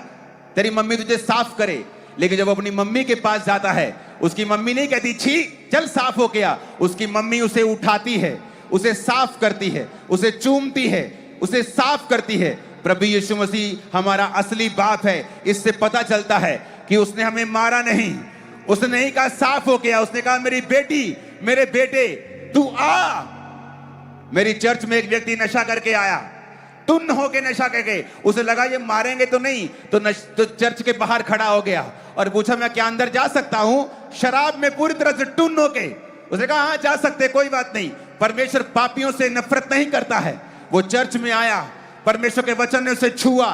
तेरी मम्मी तुझे साफ करे। लेकिन जब अपनी मम्मी के पास जाता है, उसकी मम्मी नहीं कहती छी चल साफ हो गया, उसकी मम्मी उसे उठाती है, उसे साफ करती है, उसे चूमती है, उसे साफ करती है। प्रभु यीशु मसीह हमारा असली बाप है। इससे पता चलता है कि उसने हमें मारा नहीं, उसने नहीं कहा साफ हो गया, उसने कहा मेरी बेटी, मेरे बेटे तू आ। मेरी चर्च में एक व्यक्ति नशा करके आया, टुन्न होके नशा करके, उसे लगा ये मारेंगे तो नहीं, तो चर्च के बाहर खड़ा हो गया और पूछा मैं क्या अंदर जा सकता हूं? शराब में पूरी तरह से टुन्न होके उसने कहा हाँ जा सकते, कोई बात नहीं। परमेश्वर पापियों से नफरत नहीं करता है। वो चर्च में आया, परमेश्वर के वचन ने उसे छुआ,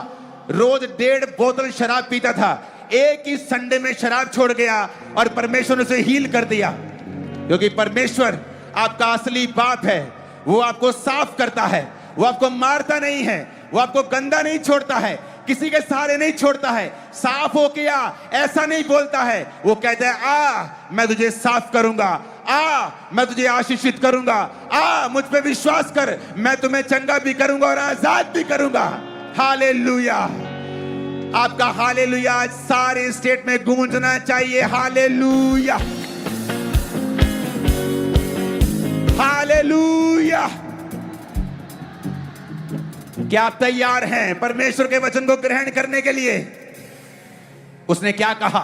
रोज 1.5 बोतल शराब पीता था, एक ही संडे में शराब छोड़ गया और परमेश्वर ने उसे हील कर दिया। क्योंकि परमेश्वर आपका असली बाप है, वो आपको साफ करता है, वो आपको मारता नहीं है, वो आपको गंदा नहीं छोड़ता है, किसी के सहारे नहीं छोड़ता है, साफ हो गया ऐसा नहीं बोलता है। वो कहता है आ मैं तुझे साफ करूंगा, आ मैं तुझे आशीषित करूंगा, आ मुझ पे विश्वास कर, मैं तुम्हें चंगा भी करूंगा और आजाद भी करूंगा। हालेलुया। आपका हालेलुया आज सारे स्टेट में गूंजना चाहिए। Hallelujah, hallelujah. क्या आप तैयार हैं परमेश्वर के वचन को ग्रहण करने के लिए? उसने क्या कहा?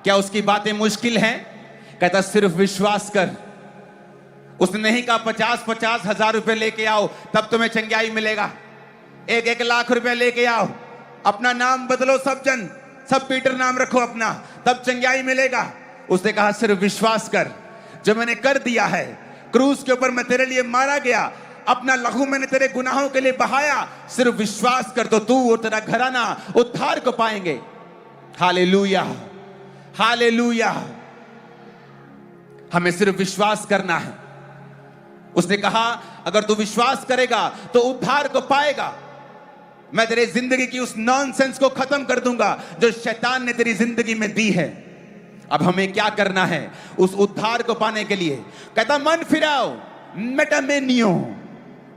क्या उसकी बातें मुश्किल हैं? कहता सिर्फ विश्वास कर। उसने नहीं कहा 50-50 हजार रुपए लेके आओ तब तुम्हें चंगाई मिलेगा, 1-1 लाख रुपए लेके आओ, अपना नाम बदलो, सब पीटर नाम रखो अपना, तब चंगाई मिलेगा। उसने कहा सिर्फ विश्वास कर, जो मैंने कर दिया है, क्रूस के ऊपर मैं तेरे लिए मारा गया, अपना लहू मैंने तेरे गुनाहों के लिए बहाया, सिर्फ विश्वास कर तो तू और तेरा घराना उद्धार को पाएंगे। Hallelujah, hallelujah. हमें सिर्फ विश्वास करना है। उसने कहा अगर तू विश्वास करेगा तो उद्धार को पाएगा। मैं तेरे जिंदगी की उस नॉनसेंस को खत्म कर दूंगा जो शैतान ने तेरी जिंदगी में दी है। अब हमें क्या करना है उस उद्धार को पाने के लिए? कहता मन फिराओ, मेटामेनियो,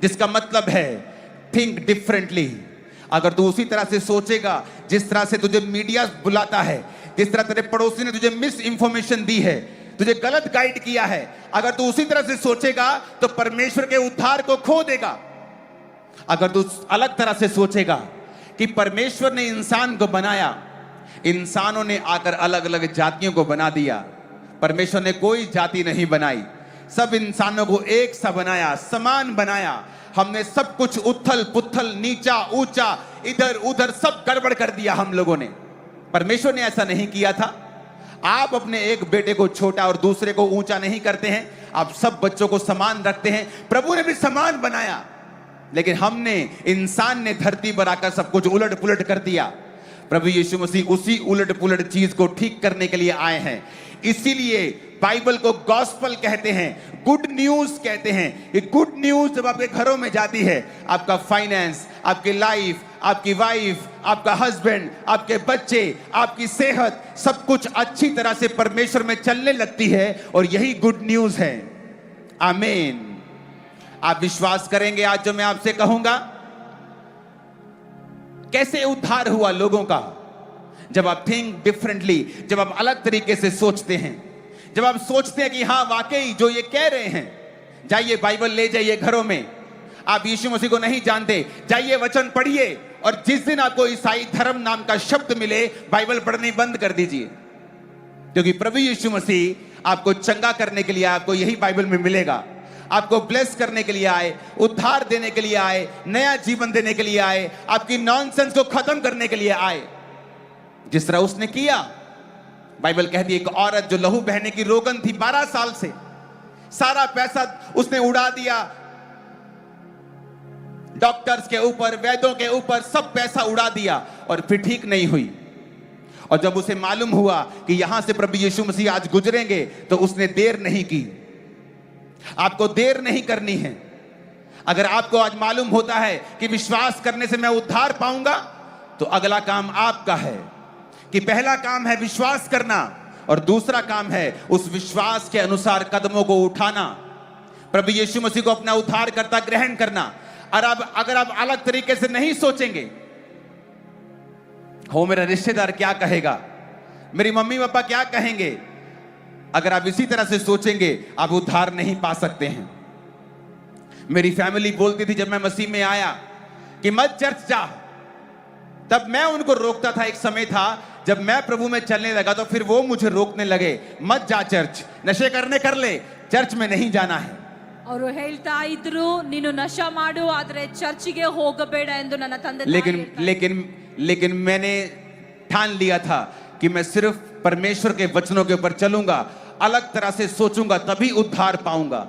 जिसका मतलब है थिंक डिफरेंटली। अगर तू उसी तरह से सोचेगा जिस तरह से तुझे मीडिया बुलाता है, जिस तरह तेरे पड़ोसी ने तुझे मिस इंफॉर्मेशन दी है, तुझे गलत गाइड किया है, अगर तू उसी तरह से सोचेगा तो परमेश्वर के उद्धार को खो देगा। अगर तू अलग तरह से सोचेगा कि परमेश्वर ने इंसान को बनाया, इंसानों ने आकर अलग अलग जातियों को बना दिया, परमेश्वर ने कोई जाति नहीं बनाई, सब इंसानों को एक सा बनाया, समान बनाया। हमने सब कुछ उथल पुथल, नीचा ऊंचा, इधर उधर सब गड़बड़ कर दिया हम लोगों ने। परमेश्वर ने ऐसा नहीं किया था। आप अपने एक बेटे को छोटा और दूसरे को ऊंचा नहीं करते हैं, आप सब बच्चों को समान रखते हैं। प्रभु ने भी समान बनाया, लेकिन हमने, इंसान ने धरती पर आकर सब कुछ उलट पुलट कर दिया। प्रभु यीशु मसीह उसी उलट पुलट चीज को ठीक करने के लिए आए हैं। इसीलिए बाइबल को गॉस्पल कहते हैं, गुड न्यूज कहते हैं। ये गुड न्यूज जब आपके घरों में जाती है, आपका फाइनेंस, आपकी लाइफ, आपकी वाइफ, आपका हस्बैंड, आपके बच्चे, आपकी सेहत, सब कुछ अच्छी तरह से परमेश्वर में चलने लगती है, और यही गुड न्यूज है। आमीन। आप विश्वास करेंगे आज जो मैं आपसे कहूंगा? कैसे उद्धार हुआ लोगों का? जब आप थिंक डिफरेंटली, जब आप अलग तरीके से सोचते हैं, जब आप सोचते हैं कि हाँ वाकई जो ये कह रहे हैं, जाइए बाइबल ले जाइए घरों में। आप यीशु मसीह को नहीं जानते, जाइए वचन पढ़िए, और जिस दिन आपको ईसाई धर्म नाम का शब्द मिले, बाइबल पढ़नी बंद कर दीजिए, क्योंकि प्रभु यीशु मसीह आपको चंगा करने के लिए, आपको यही बाइबल में मिलेगा। आपको ब्लेस करने के लिए आए, उद्धार देने के लिए आए, नया जीवन देने के लिए आए, आपकी नॉनसेंस को खत्म करने के लिए आए, जिस तरह उसने किया। बाइबल कहती है एक औरत जो लहू बहने की रोगन थी 12 साल से, सारा पैसा उसने उड़ा दिया, डॉक्टर्स के ऊपर, वैद्यों के ऊपर, सब पैसा उड़ा दिया, और फिर ठीक नहीं हुई। और जब उसे मालूम हुआ कि यहां से प्रभु यीशु मसीह आज गुजरेंगे, तो उसने देर नहीं की। आपको देर नहीं करनी है। अगर आपको आज मालूम होता है कि विश्वास करने से मैं उद्धार पाऊंगा, तो अगला काम आपका है कि पहला काम है विश्वास करना, और दूसरा काम है उस विश्वास के अनुसार कदमों को उठाना, प्रभु यीशु मसीह को अपना उद्धारकर्ता ग्रहण करना। और अब अगर आप अलग तरीके से नहीं सोचेंगे, हो मेरा रिश्तेदार क्या कहेगा, मेरी मम्मी पापा क्या कहेंगे, अगर आप इसी तरह से सोचेंगे, आप उद्धार नहीं पा सकते हैं। मेरी फैमिली बोलती थी जब मैं मसीह में आया कि मत चर्च जा, तब मैं उनको रोकता था। एक समय था जब मैं प्रभु में चलने लगा तो फिर वो मुझे रोकने लगे, मत जा चर्च, नशे करने कर ले, चर्च में नहीं जाना है। ಅವರು ಹೇಳ್ತಾ ಇದ್ರು ನೀನು ನಶಾ ಮಾಡು ಆದ್ರೆ ಚರ್ಚಿಗೆ ಹೋಗಬೇಡ ಎಂದು ನನ್ನ ತಂದೆ लेकिन मैंने ठान लिया था कि मैं सिर्फ परमेश्वर के वचनों के ऊपर चलूंगा, अलग तरह से सोचूंगा, तभी उद्धार पाऊंगा।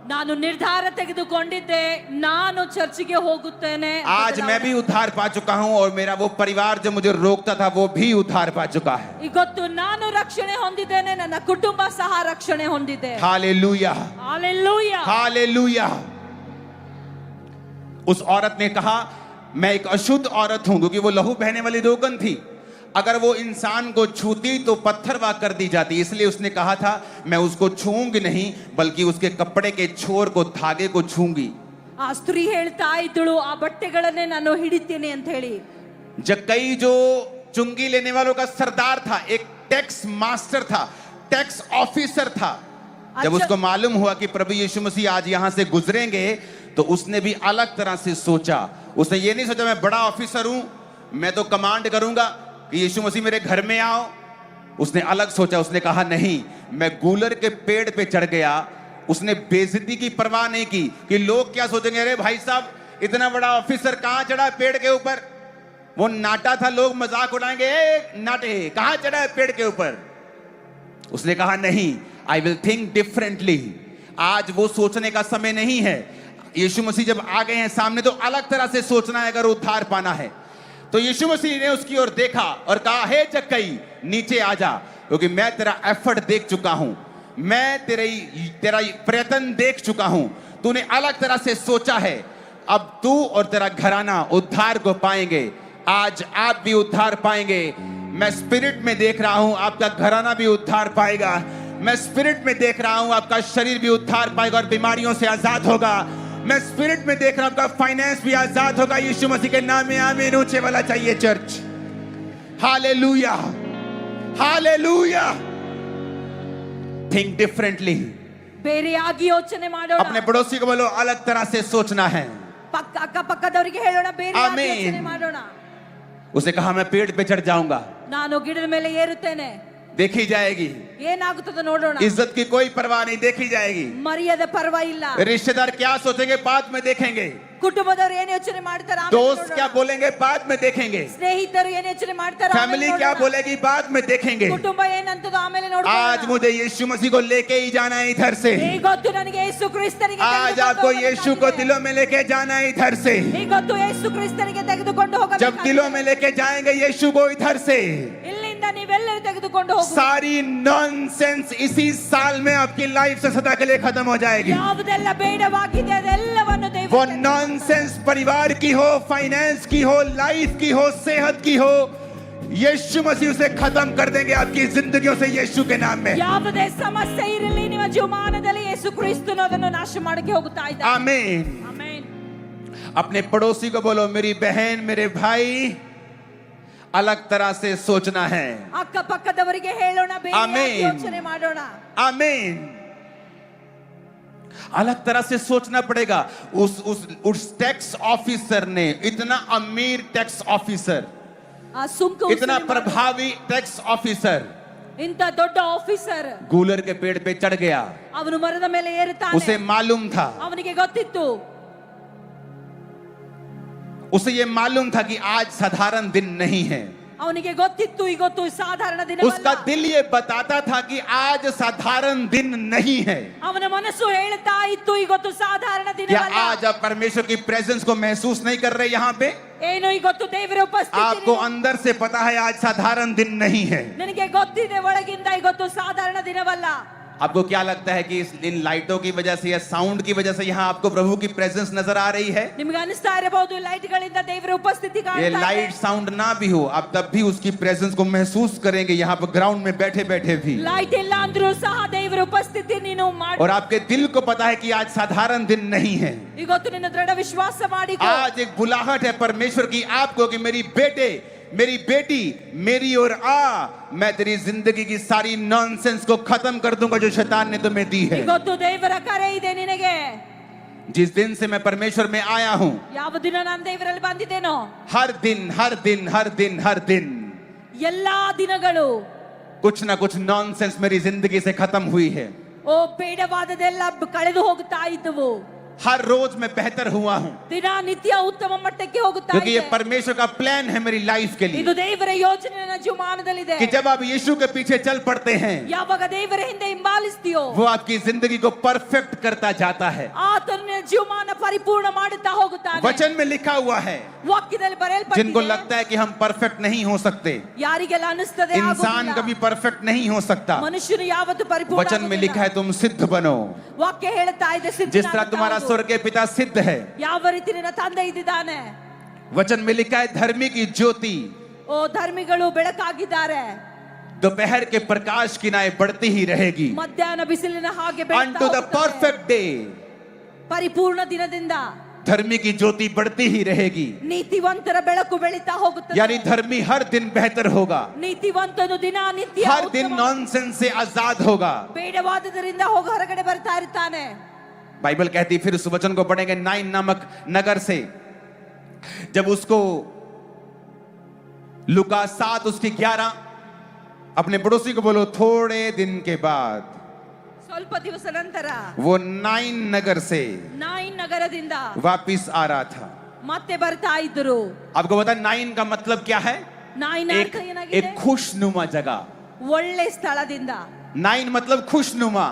ನಾನು ನಿರ್ಧಾರ ತೆಗೆದುಕೊಂಡಿದ್ದೆ, ನಾನು ಚರ್ಚಿಗೆ ಹೋಗುತ್ತೇನೆ। आज मैं भी उद्धार पा चुका हूं, और मेरा वो परिवार जो मुझे रोकता था वो भी उद्धार पा चुका है। ಇವತ್ತು ನಾನು ರಕ್ಷಣೆ ಹೊಂದಿದ್ದೇನೆ, ನನ್ನ ಕುಟುಂಬ ಸಹ ರಕ್ಷಣೆ ಹೊಂದಿದೆ। Hallelujah, hallelujah, hallelujah. उस औरत ने कहा मैं एक अशुद्ध औरत हूं, क्योंकि वो लहू बहने वाली रोगन थी। अगर वो इंसान को छूती तो पत्थरवाह कर दी जाती, इसलिए उसने कहा था मैं उसको छूंगी नहीं, बल्कि उसके कपड़े के छोर को, धागे को छूंगी। ಆ ಸ್ತ್ರೀ ಹೇಳ್ತಾ ಇದ್ದಳು, ಆ ಬಟ್ಟೆಗಳನ್ನೇ ನಾನು ಹಿಡಿತೀನಿ ಅಂತ ಹೇಳಿ। कई जो चुंगी लेने वालों का सरदार था, एक टैक्स मास्टर था, टैक्स ऑफिसर था। जब अच्छा। उसको मालूम हुआ कि प्रभु यीशु मसीह आज यहां से गुजरेंगे, तो उसने भी अलग तरह से सोचा। उसने ये नहीं सोचा मैं बड़ा ऑफिसर हूं, मैं तो कमांड करूंगा कि यीशु मसीह मेरे घर में आओ। उसने अलग सोचा। उसने कहा नहीं, मैं गूलर के पेड़ पे चढ़ गया। उसने बेइज्जती की परवाह नहीं की कि लोग क्या सोचेंगे, अरे भाई साहब इतना बड़ा ऑफिसर कहां चढ़ा पेड़ के ऊपर। वो नाटा था, लोग मजाक उड़ाएंगे, नाटे कहां चढ़ा है पेड़ के ऊपर। उसने कहा नहीं, आई विल थिंक डिफरेंटली। आज वो सोचने का समय नहीं है। यीशु मसीह जब आ गए हैं सामने, तो अलग तरह से सोचना है अगर उद्धार पाना है। तो यीशु मसीह ने उसकी ओर देखा और कहा, हे जक्कई नीचे आ जा, क्योंकि मैं तेरा एफर्ट देख चुका हूं, मैं तेरा प्रयत्न देख चुका हूं। तूने अलग तरह से सोचा है। अब तू और तेरा घराना उद्धार को पाएंगे। आज आप भी उद्धार पाएंगे। मैं स्पिरिट में देख रहा हूं आपका घराना भी उद्धार पाएगा। मैं स्पिरिट में देख रहा हूं आपका शरीर भी उद्धार पाएगा और बीमारियों से आजाद होगा। मैं स्पिरिट में देख रहा हूं आपका फाइनेंस भी आजाद होगा। यीशु मसीह के नाम में आमीन। ऊंचे वाला चाहिए church. Hallelujah, hallelujah. Think differently. ಬೇರೆಯಾಗಿ ಯೋಚನೆ ಮಾಡೋಣ. अपने पड़ोसी को बोलो अलग तरह से सोचना है। ಅಕ್ಕಪಕ್ಕದವರಿಗೆ ಹೇಳೋಣ, ಬೇರೆಯಾಗಿ ಆಮೆನ್. ಯೋಚನೆ ಮಾಡೋಣ. उसने कहा मैं पेड़ पे चढ़ जाऊंगा, ನಾನು ಗಿಡದ ಮೇಲೆ ಏರುತ್ತೇನೆ, देखी जाएगी। ಏನಾಗುತ್ತದೆ ನೋಡೋಣ. इज्जत की कोई परवाह नहीं, देखी जाएगी। ಮರ್ಯಾದೆ ಪರವಾಗಿಲ್ಲ. रिश्तेदार क्या सोचेंगे बाद में देखेंगे। ಕುಟುಂಬದವರು ಏನು ಯೋಚನೆ ಮಾಡ್ತಾರೆ ಆಮೇಲೆ दोस्त ನೋಡೋಣ. क्या बोलेंगे बाद में देखेंगे। ಸ್ನೇಹಿತರು ಏನು ಯೋಚನೆ ಮಾಡ್ತಾರೆ ಆಮೇಲೆ फैमिली ನೋಡೋಣ. क्या बोलेगी बाद में देखेंगे। ಕುಟುಂಬ ಏನಂತದೋ ಆಮೇಲೆ आज ನೋಡೋಣ. मुझे यीशु मसीह को लेके ही जाना है इधर से। ಈಗೊತ್ತು ನನಗೆ ಯೇಸು ಕ್ರಿಸ್ತನಿಗೆ आज आपको यीशु को दिलों में लेके जाना है इधर से। ಈಗೊತ್ತು ಯೇಸು ಕ್ರಿಸ್ತನಿಗೆ ತೆಗೆದುಕೊಂಡು ಹೋಗಬೇಕು. जब दिलों में लेके जाएंगे यीशु को इधर से, ಇಲ್ಲಿಂದ ನೀವೆಲ್ಲರೂ ತೆಗೆದುಕೊಂಡು ಹೋಗು. सारी नॉनसेंस इसी साल में आपकी लाइफ से सदा के लिए खत्म हो जाएगी। ಯಾವುದೆಲ್ಲ ಬೇಡವಾಗಿದೆ ಅದೆಲ್ಲವನ್ನು वो ದೇವರು नॉनसेंस परिवार की हो, फाइनेंस की हो, लाइफ की हो, सेहत की हो, यीशु मसीह उसे खत्म कर देंगे आपकी जिंदगियों से यीशु के नाम में। ಯಾವುದೇ ಸಮಸ್ಯೆ ಇರಲಿ ನಿಮ್ಮ ಜೀವಮಾನದಲ್ಲಿ ಯೇಸು ಕ್ರಿಸ್ತನು ಅದನ್ನು ನಾಶ ಮಾಡಕ್ಕೆ ಹೋಗುತ್ತಾ ಇದ್ದಾನೆ. आमीन। ಆಮೆನ್. अपने पड़ोसी को बोलो मेरी बहन मेरे भाई अलग तरह से सोचना है। ಅಕ್ಕಪಕ್ಕದವರಿಗೆ ಹೇಳೋಣ, ಬೇರೆಯಾಗಿ ಆಮೆನ್. ಯೋಚನೆ ಮಾಡೋಣ. आमीन। अलग तरह से सोचना पड़ेगा। उस टैक्स ऑफिसर ने, इतना अमीर टैक्स ऑफिसर, ಆ ಸುಂಕ इतना ವಸೂಲಿ प्रभावी टैक्स ऑफिसर ಇಂತ ದೊಡ್ಡ ಆಫೀಸರ್ गूलर के पेड़ पे चढ़ गया। ಅವನು ಮರದ ಮೇಲೆ ಏರುತ್ತಾನೆ. उसे मालूम था, ಅವನಿಗೆ ಗೊತ್ತಿತ್ತು, उसे ये मालूम था कि आज साधारण दिन नहीं है। ಅವನಿಗೆ ಗೊತ್ತಿತ್ತು ಇವತ್ತು ಸಾಧಾರಣ उसका ದಿನವಲ್ಲ. दिल ये बताता था कि आज साधारण दिन नहीं है। ಅವನ ಮನಸ್ಸು ಹೇಳ್ತಾ ಇತ್ತು ಇವತ್ತು ಸಾಧಾರಣ क्या ದಿನವಲ್ಲ. आज आप परमेश्वर की प्रेजेंस को महसूस नहीं कर रहे यहाँ पे? ಏನು ಇವತ್ತು ದೇವರ ಉಪಸ್ಥಿತಿ आपको अंदर से पता है आज साधारण दिन नहीं है। ನನಗೆ ಗೊತ್ತಿದೆ ಒಳಗಿಂದ ಇವತ್ತು ಸಾಧಾರಣ ದಿನವಲ್ಲ. आपको क्या लगता है कि इन लाइटों की वजह से या साउंड की वजह से यहाँ आपको प्रभु की प्रेजेंस नजर आ रही है? ನಿಮಗೆ ಅನಿಸ್ತಾ ಇರಬಹುದು ಲೈಟ್ ಗಳಿಂದ ದೇವರ ಉಪಸ್ಥಿತಿ ये ಕಾಣ್ತಾ ಇದೆ. लाइट साउंड ना भी हो, आप तब भी उसकी प्रेजेंस को महसूस करेंगे यहाँ पर ग्राउंड में बैठे बैठे भी। ಲೈಟ್ ಇಲ್ಲ ಅಂದ್ರೂ ಸಹ ದೇವರ ಉಪಸ್ಥಿತಿ ನೀನು ಮಾಡಿ. और आपके दिल को पता है कि आज साधारण दिन नहीं है। ಇವತ್ತು ನಿನ್ನ ದೃಢ ವಿಶ್ವಾಸ ಮಾಡಿಕೋ. आज एक बुलाहट है परमेश्वर की आपको कि मेरी बेटे मेरी बेटी मेरी ओर आ, मैं तेरी जिंदगी की सारी नॉनसेंस को खत्म कर दूंगा जो शैतान ने तुम्हें दी है। ಇವತ್ತು ದೇವರ ಕರೆ ಇದೆ ನಿನಗೆ. जिस दिन से मैं परमेश्वर में आया हूं, ಯಾವ ದಿನ ನಾನು ದೇವರಲ್ಲಿ ಬಂದಿದ್ದೇನೋ हर दिन हर दिन हर दिन हर दिन ಎಲ್ಲಾ ದಿನಗಳು कुछ ना कुछ नॉनसेंस मेरी जिंदगी से खत्म हुई है। ಓ ಬೇಡವಾದದೆಲ್ಲ ಕಳೆದು ಹೋಗುತ್ತಾ ಇದ್ದವು. हर रोज मैं बेहतर हुआ हूं, ದಿನ ನಿತ್ಯ ಉತ್ತಮ ಮಟ್ಟಕ್ಕೆ ಹೋಗುತ್ತಾ क्योंकि ये ಇದೆ. परमेश्वर का प्लान है मेरी लाइफ के ಇದು लिए ದೇವರ ಯೋಜನೆ ನನ್ನ ಜೀವಮಾನದಲ್ಲಿದೆ. कि जब आप यीशु के पीछे चल पड़ते हैं, ಯಾವಾಗ ದೇವರ ಹಿಂದೆ ಹಿಂಬಾಲಿಸ್ತೀಯೋ वो आपकी जिंदगी को परफेक्ट करता जाता है। ಆತನು ನಿನ್ನ ಜೀವಮಾನ ಪರಿಪೂರ್ಣ ಮಾಡುತ್ತಾ ಹೋಗುತ್ತಾನೆ. वचन में लिखा हुआ है, ವಾಕ್ಯದಲ್ಲಿ जिनको ಬರೆಯಲ್ಪಟ್ಟಿದೆ. लगता है कि हम परफेक्ट नहीं हो सकते, ಯಾರಿಗೆಲ್ಲ ಅನಿಸ್ತದೆ इंसान ಆಗೋದಿಲ್ಲ. कभी परफेक्ट नहीं हो सकता, ಮನುಷ್ಯನು ಯಾವತ್ತೂ ಪರಿಪೂರ್ಣ वचन में ಆಗೋದಿಲ್ಲ. लिखा है तुम सिद्ध बनो। ವಾಕ್ಯ ಹೇಳುತ್ತಾ ಇದೆ जिस तरह तुम्हारा स्वर्गीय पिता सिद्ध है, ಯಾವ ರೀತಿ ನಿನ್ನ ತಂದೆ ಇದ್ದಾನೆ. वचन में लिखा है धर्मी की ज्योति ಓ ಧರ್ಮಿಗಳು ಬೆಳಕಾಗಿದ್ದಾರೆ. दोपहर के प्रकाश की नाय बढ़ती ही रहेगी ಮಧ್ಯಾಹ್ನ ಬಿಸಿಲಿನ ಹಾಗೆ ಬೆಳಗ್ತಾ unto the ಹೋಗುತ್ತದೆ. perfect day। ಪರಿಪೂರ್ಣ ದಿನದಿಂದ धर्मी की ज्योति बढ़ती ही रहेगी, ನೀತಿವಂತರ ಬೆಳಕು ಬೆಳೀತಾ ಹೋಗುತ್ತದೆ. यानी धर्मी हर दिन बेहतर होगा, ನೀತಿವಂತನು ದಿನನಿತ್ಯ हर दिन नॉनसेंस से आजाद होगा. ಬೇಡವಾದದರಿಂದ ಹೋಗಿ ಹೊರಗಡೆ ಬರ್ತಾ ಇರ್ತಾನೆ. बाइबल कहती, फिर उस वचन को पढ़ेंगे, नाइन नामक नगर से जब उसको लुका 7 उसकी 11, अपने पड़ोसी को बोलो थोड़े दिन के बाद ಸ್ವಲ್ಪ ದಿವಸ ನಂತರ वो नाइन नगर से ನಾಯಿನ್ ನಗರದಿಂದ वापिस आ रहा था. ಮತ್ತೆ ಬರ್ತಾ ಇದ್ರು. आपको पता नाइन का मतलब क्या है? ನಾಯಿನ ಅರ್ಥ ಏನಾಗಿದೆ? एक खुशनुमा जगह. ಒಳ್ಳೆ ಸ್ಥಳದಿಂದ. नाइन मतलब खुशनुमा.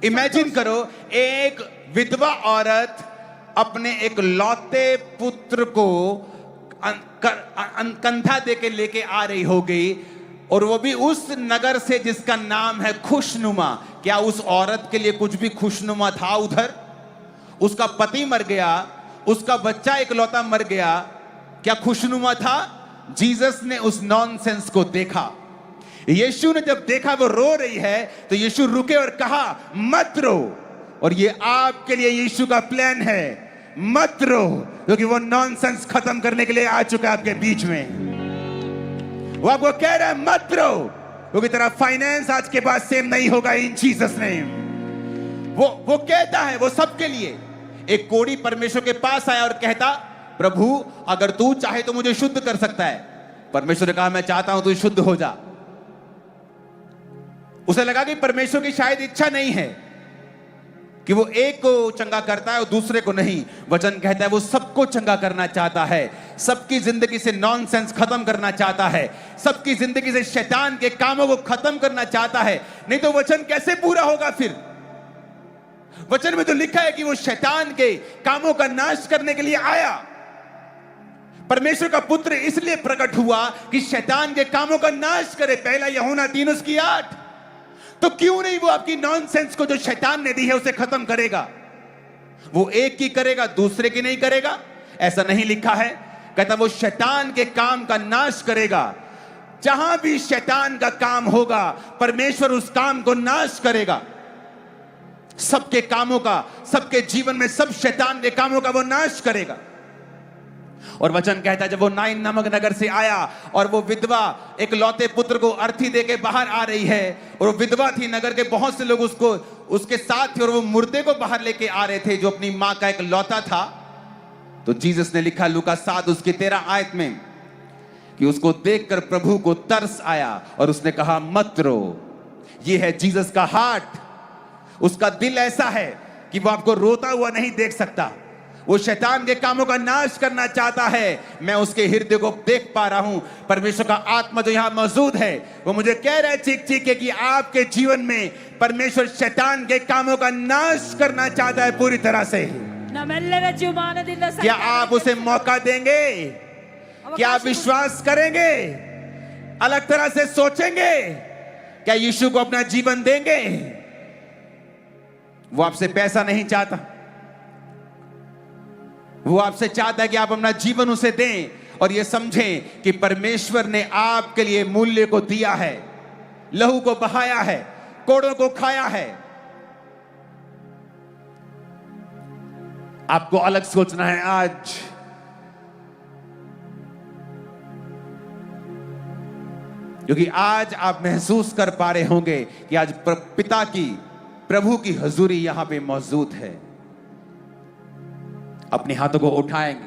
इमेजिन करो, एक विधवा औरत अपने एक लौते पुत्र को कंधा देके लेके आ रही होगी, और वो भी उस नगर से जिसका नाम है खुशनुमा. क्या उस औरत के लिए कुछ भी खुशनुमा था उधर? उसका पति मर गया, उसका बच्चा इकलौता मर गया, क्या खुशनुमा था? जीसस ने उस नॉनसेंस को देखा. यीशु ने जब देखा वो रो रही है, तो यीशु रुके और कहा मत रो. और ये आपके लिए यीशु का प्लान है, मत रो, क्योंकि वो नॉनसेंस खत्म करने के लिए आ चुका है आपके बीच में. वो आपको कह रहा है मत रो, क्योंकि तेरा फाइनेंस आज के बाद सेम नहीं होगा इन जीसस नेम. वो कहता है, वो सबके लिए. एक कोढ़ी परमेश्वर के पास आया और कहता, प्रभु अगर तू चाहे तो मुझे शुद्ध कर सकता है. परमेश्वर ने कहा मैं चाहता हूं तू शुद्ध हो जा. उसे लगा कि परमेश्वर की शायद इच्छा नहीं है कि वो एक को चंगा करता है और दूसरे को नहीं. वचन कहता है वो सबको चंगा करना चाहता है, सबकी जिंदगी से नॉनसेंस खत्म करना चाहता है, सबकी जिंदगी से शैतान के कामों को खत्म करना चाहता है. नहीं तो वचन कैसे पूरा होगा? फिर वचन में तो लिखा है कि वो शैतान के कामों का नाश करने के लिए आया. परमेश्वर का पुत्र इसलिए प्रकट हुआ कि शैतान के कामों का नाश करे. पहला यूहन्ना 3:8. तो क्यों नहीं वो आपकी नॉनसेंस को जो शैतान ने दी है उसे खत्म करेगा? वो एक की करेगा, दूसरे की नहीं करेगा, ऐसा नहीं लिखा है. कहता वो शैतान के काम का नाश करेगा. जहां भी शैतान का काम होगा परमेश्वर उस काम को नाश करेगा. सबके कामों का, सबके जीवन में सब शैतान के कामों का वो नाश करेगा. और वचन कहता है जब वो नाइन नामक नगर से आया और वो विधवा एक लौते पुत्र को अर्थी देके बाहर आ रही है, और वो विधवा थी, नगर के बहुत से लोग उसको उसके साथ थे, और वो मुर्दे को बाहर लेके आ रहे थे जो अपनी मां का एक लौता था. तो जीसस ने लिखा लूका 7 उसकी 13 आयत में कि उसको देखकर प्रभु को तरस आया और उसने कहा मत रो. ये है जीसस का हार्ट. उसका दिल ऐसा है कि वो आपको रोता हुआ नहीं देख सकता. वो शैतान के कामों का नाश करना चाहता है. मैं उसके हृदय को देख पा रहा हूं. परमेश्वर का आत्मा जो यहां मौजूद है वो मुझे कह रहा है चीख चीख के कि आपके जीवन में परमेश्वर शैतान के कामों का नाश करना चाहता है पूरी तरह से. क्या आप उसे मौका देंगे? क्या आप विश्वास करेंगे? अलग तरह से सोचेंगे? क्या यीशु को अपना जीवन देंगे? वो आपसे पैसा नहीं चाहता, वो आपसे चाहता है कि आप अपना जीवन उसे दें और ये समझें कि परमेश्वर ने आपके लिए मूल्य को दिया है, लहू को बहाया है, कोड़ों को खाया है. आपको अलग सोचना है आज. क्योंकि आज आप महसूस कर पा रहे होंगे कि आज पिता की, प्रभु की हजूरी यहां पे मौजूद है. अपने हाथों को उठाएंगे,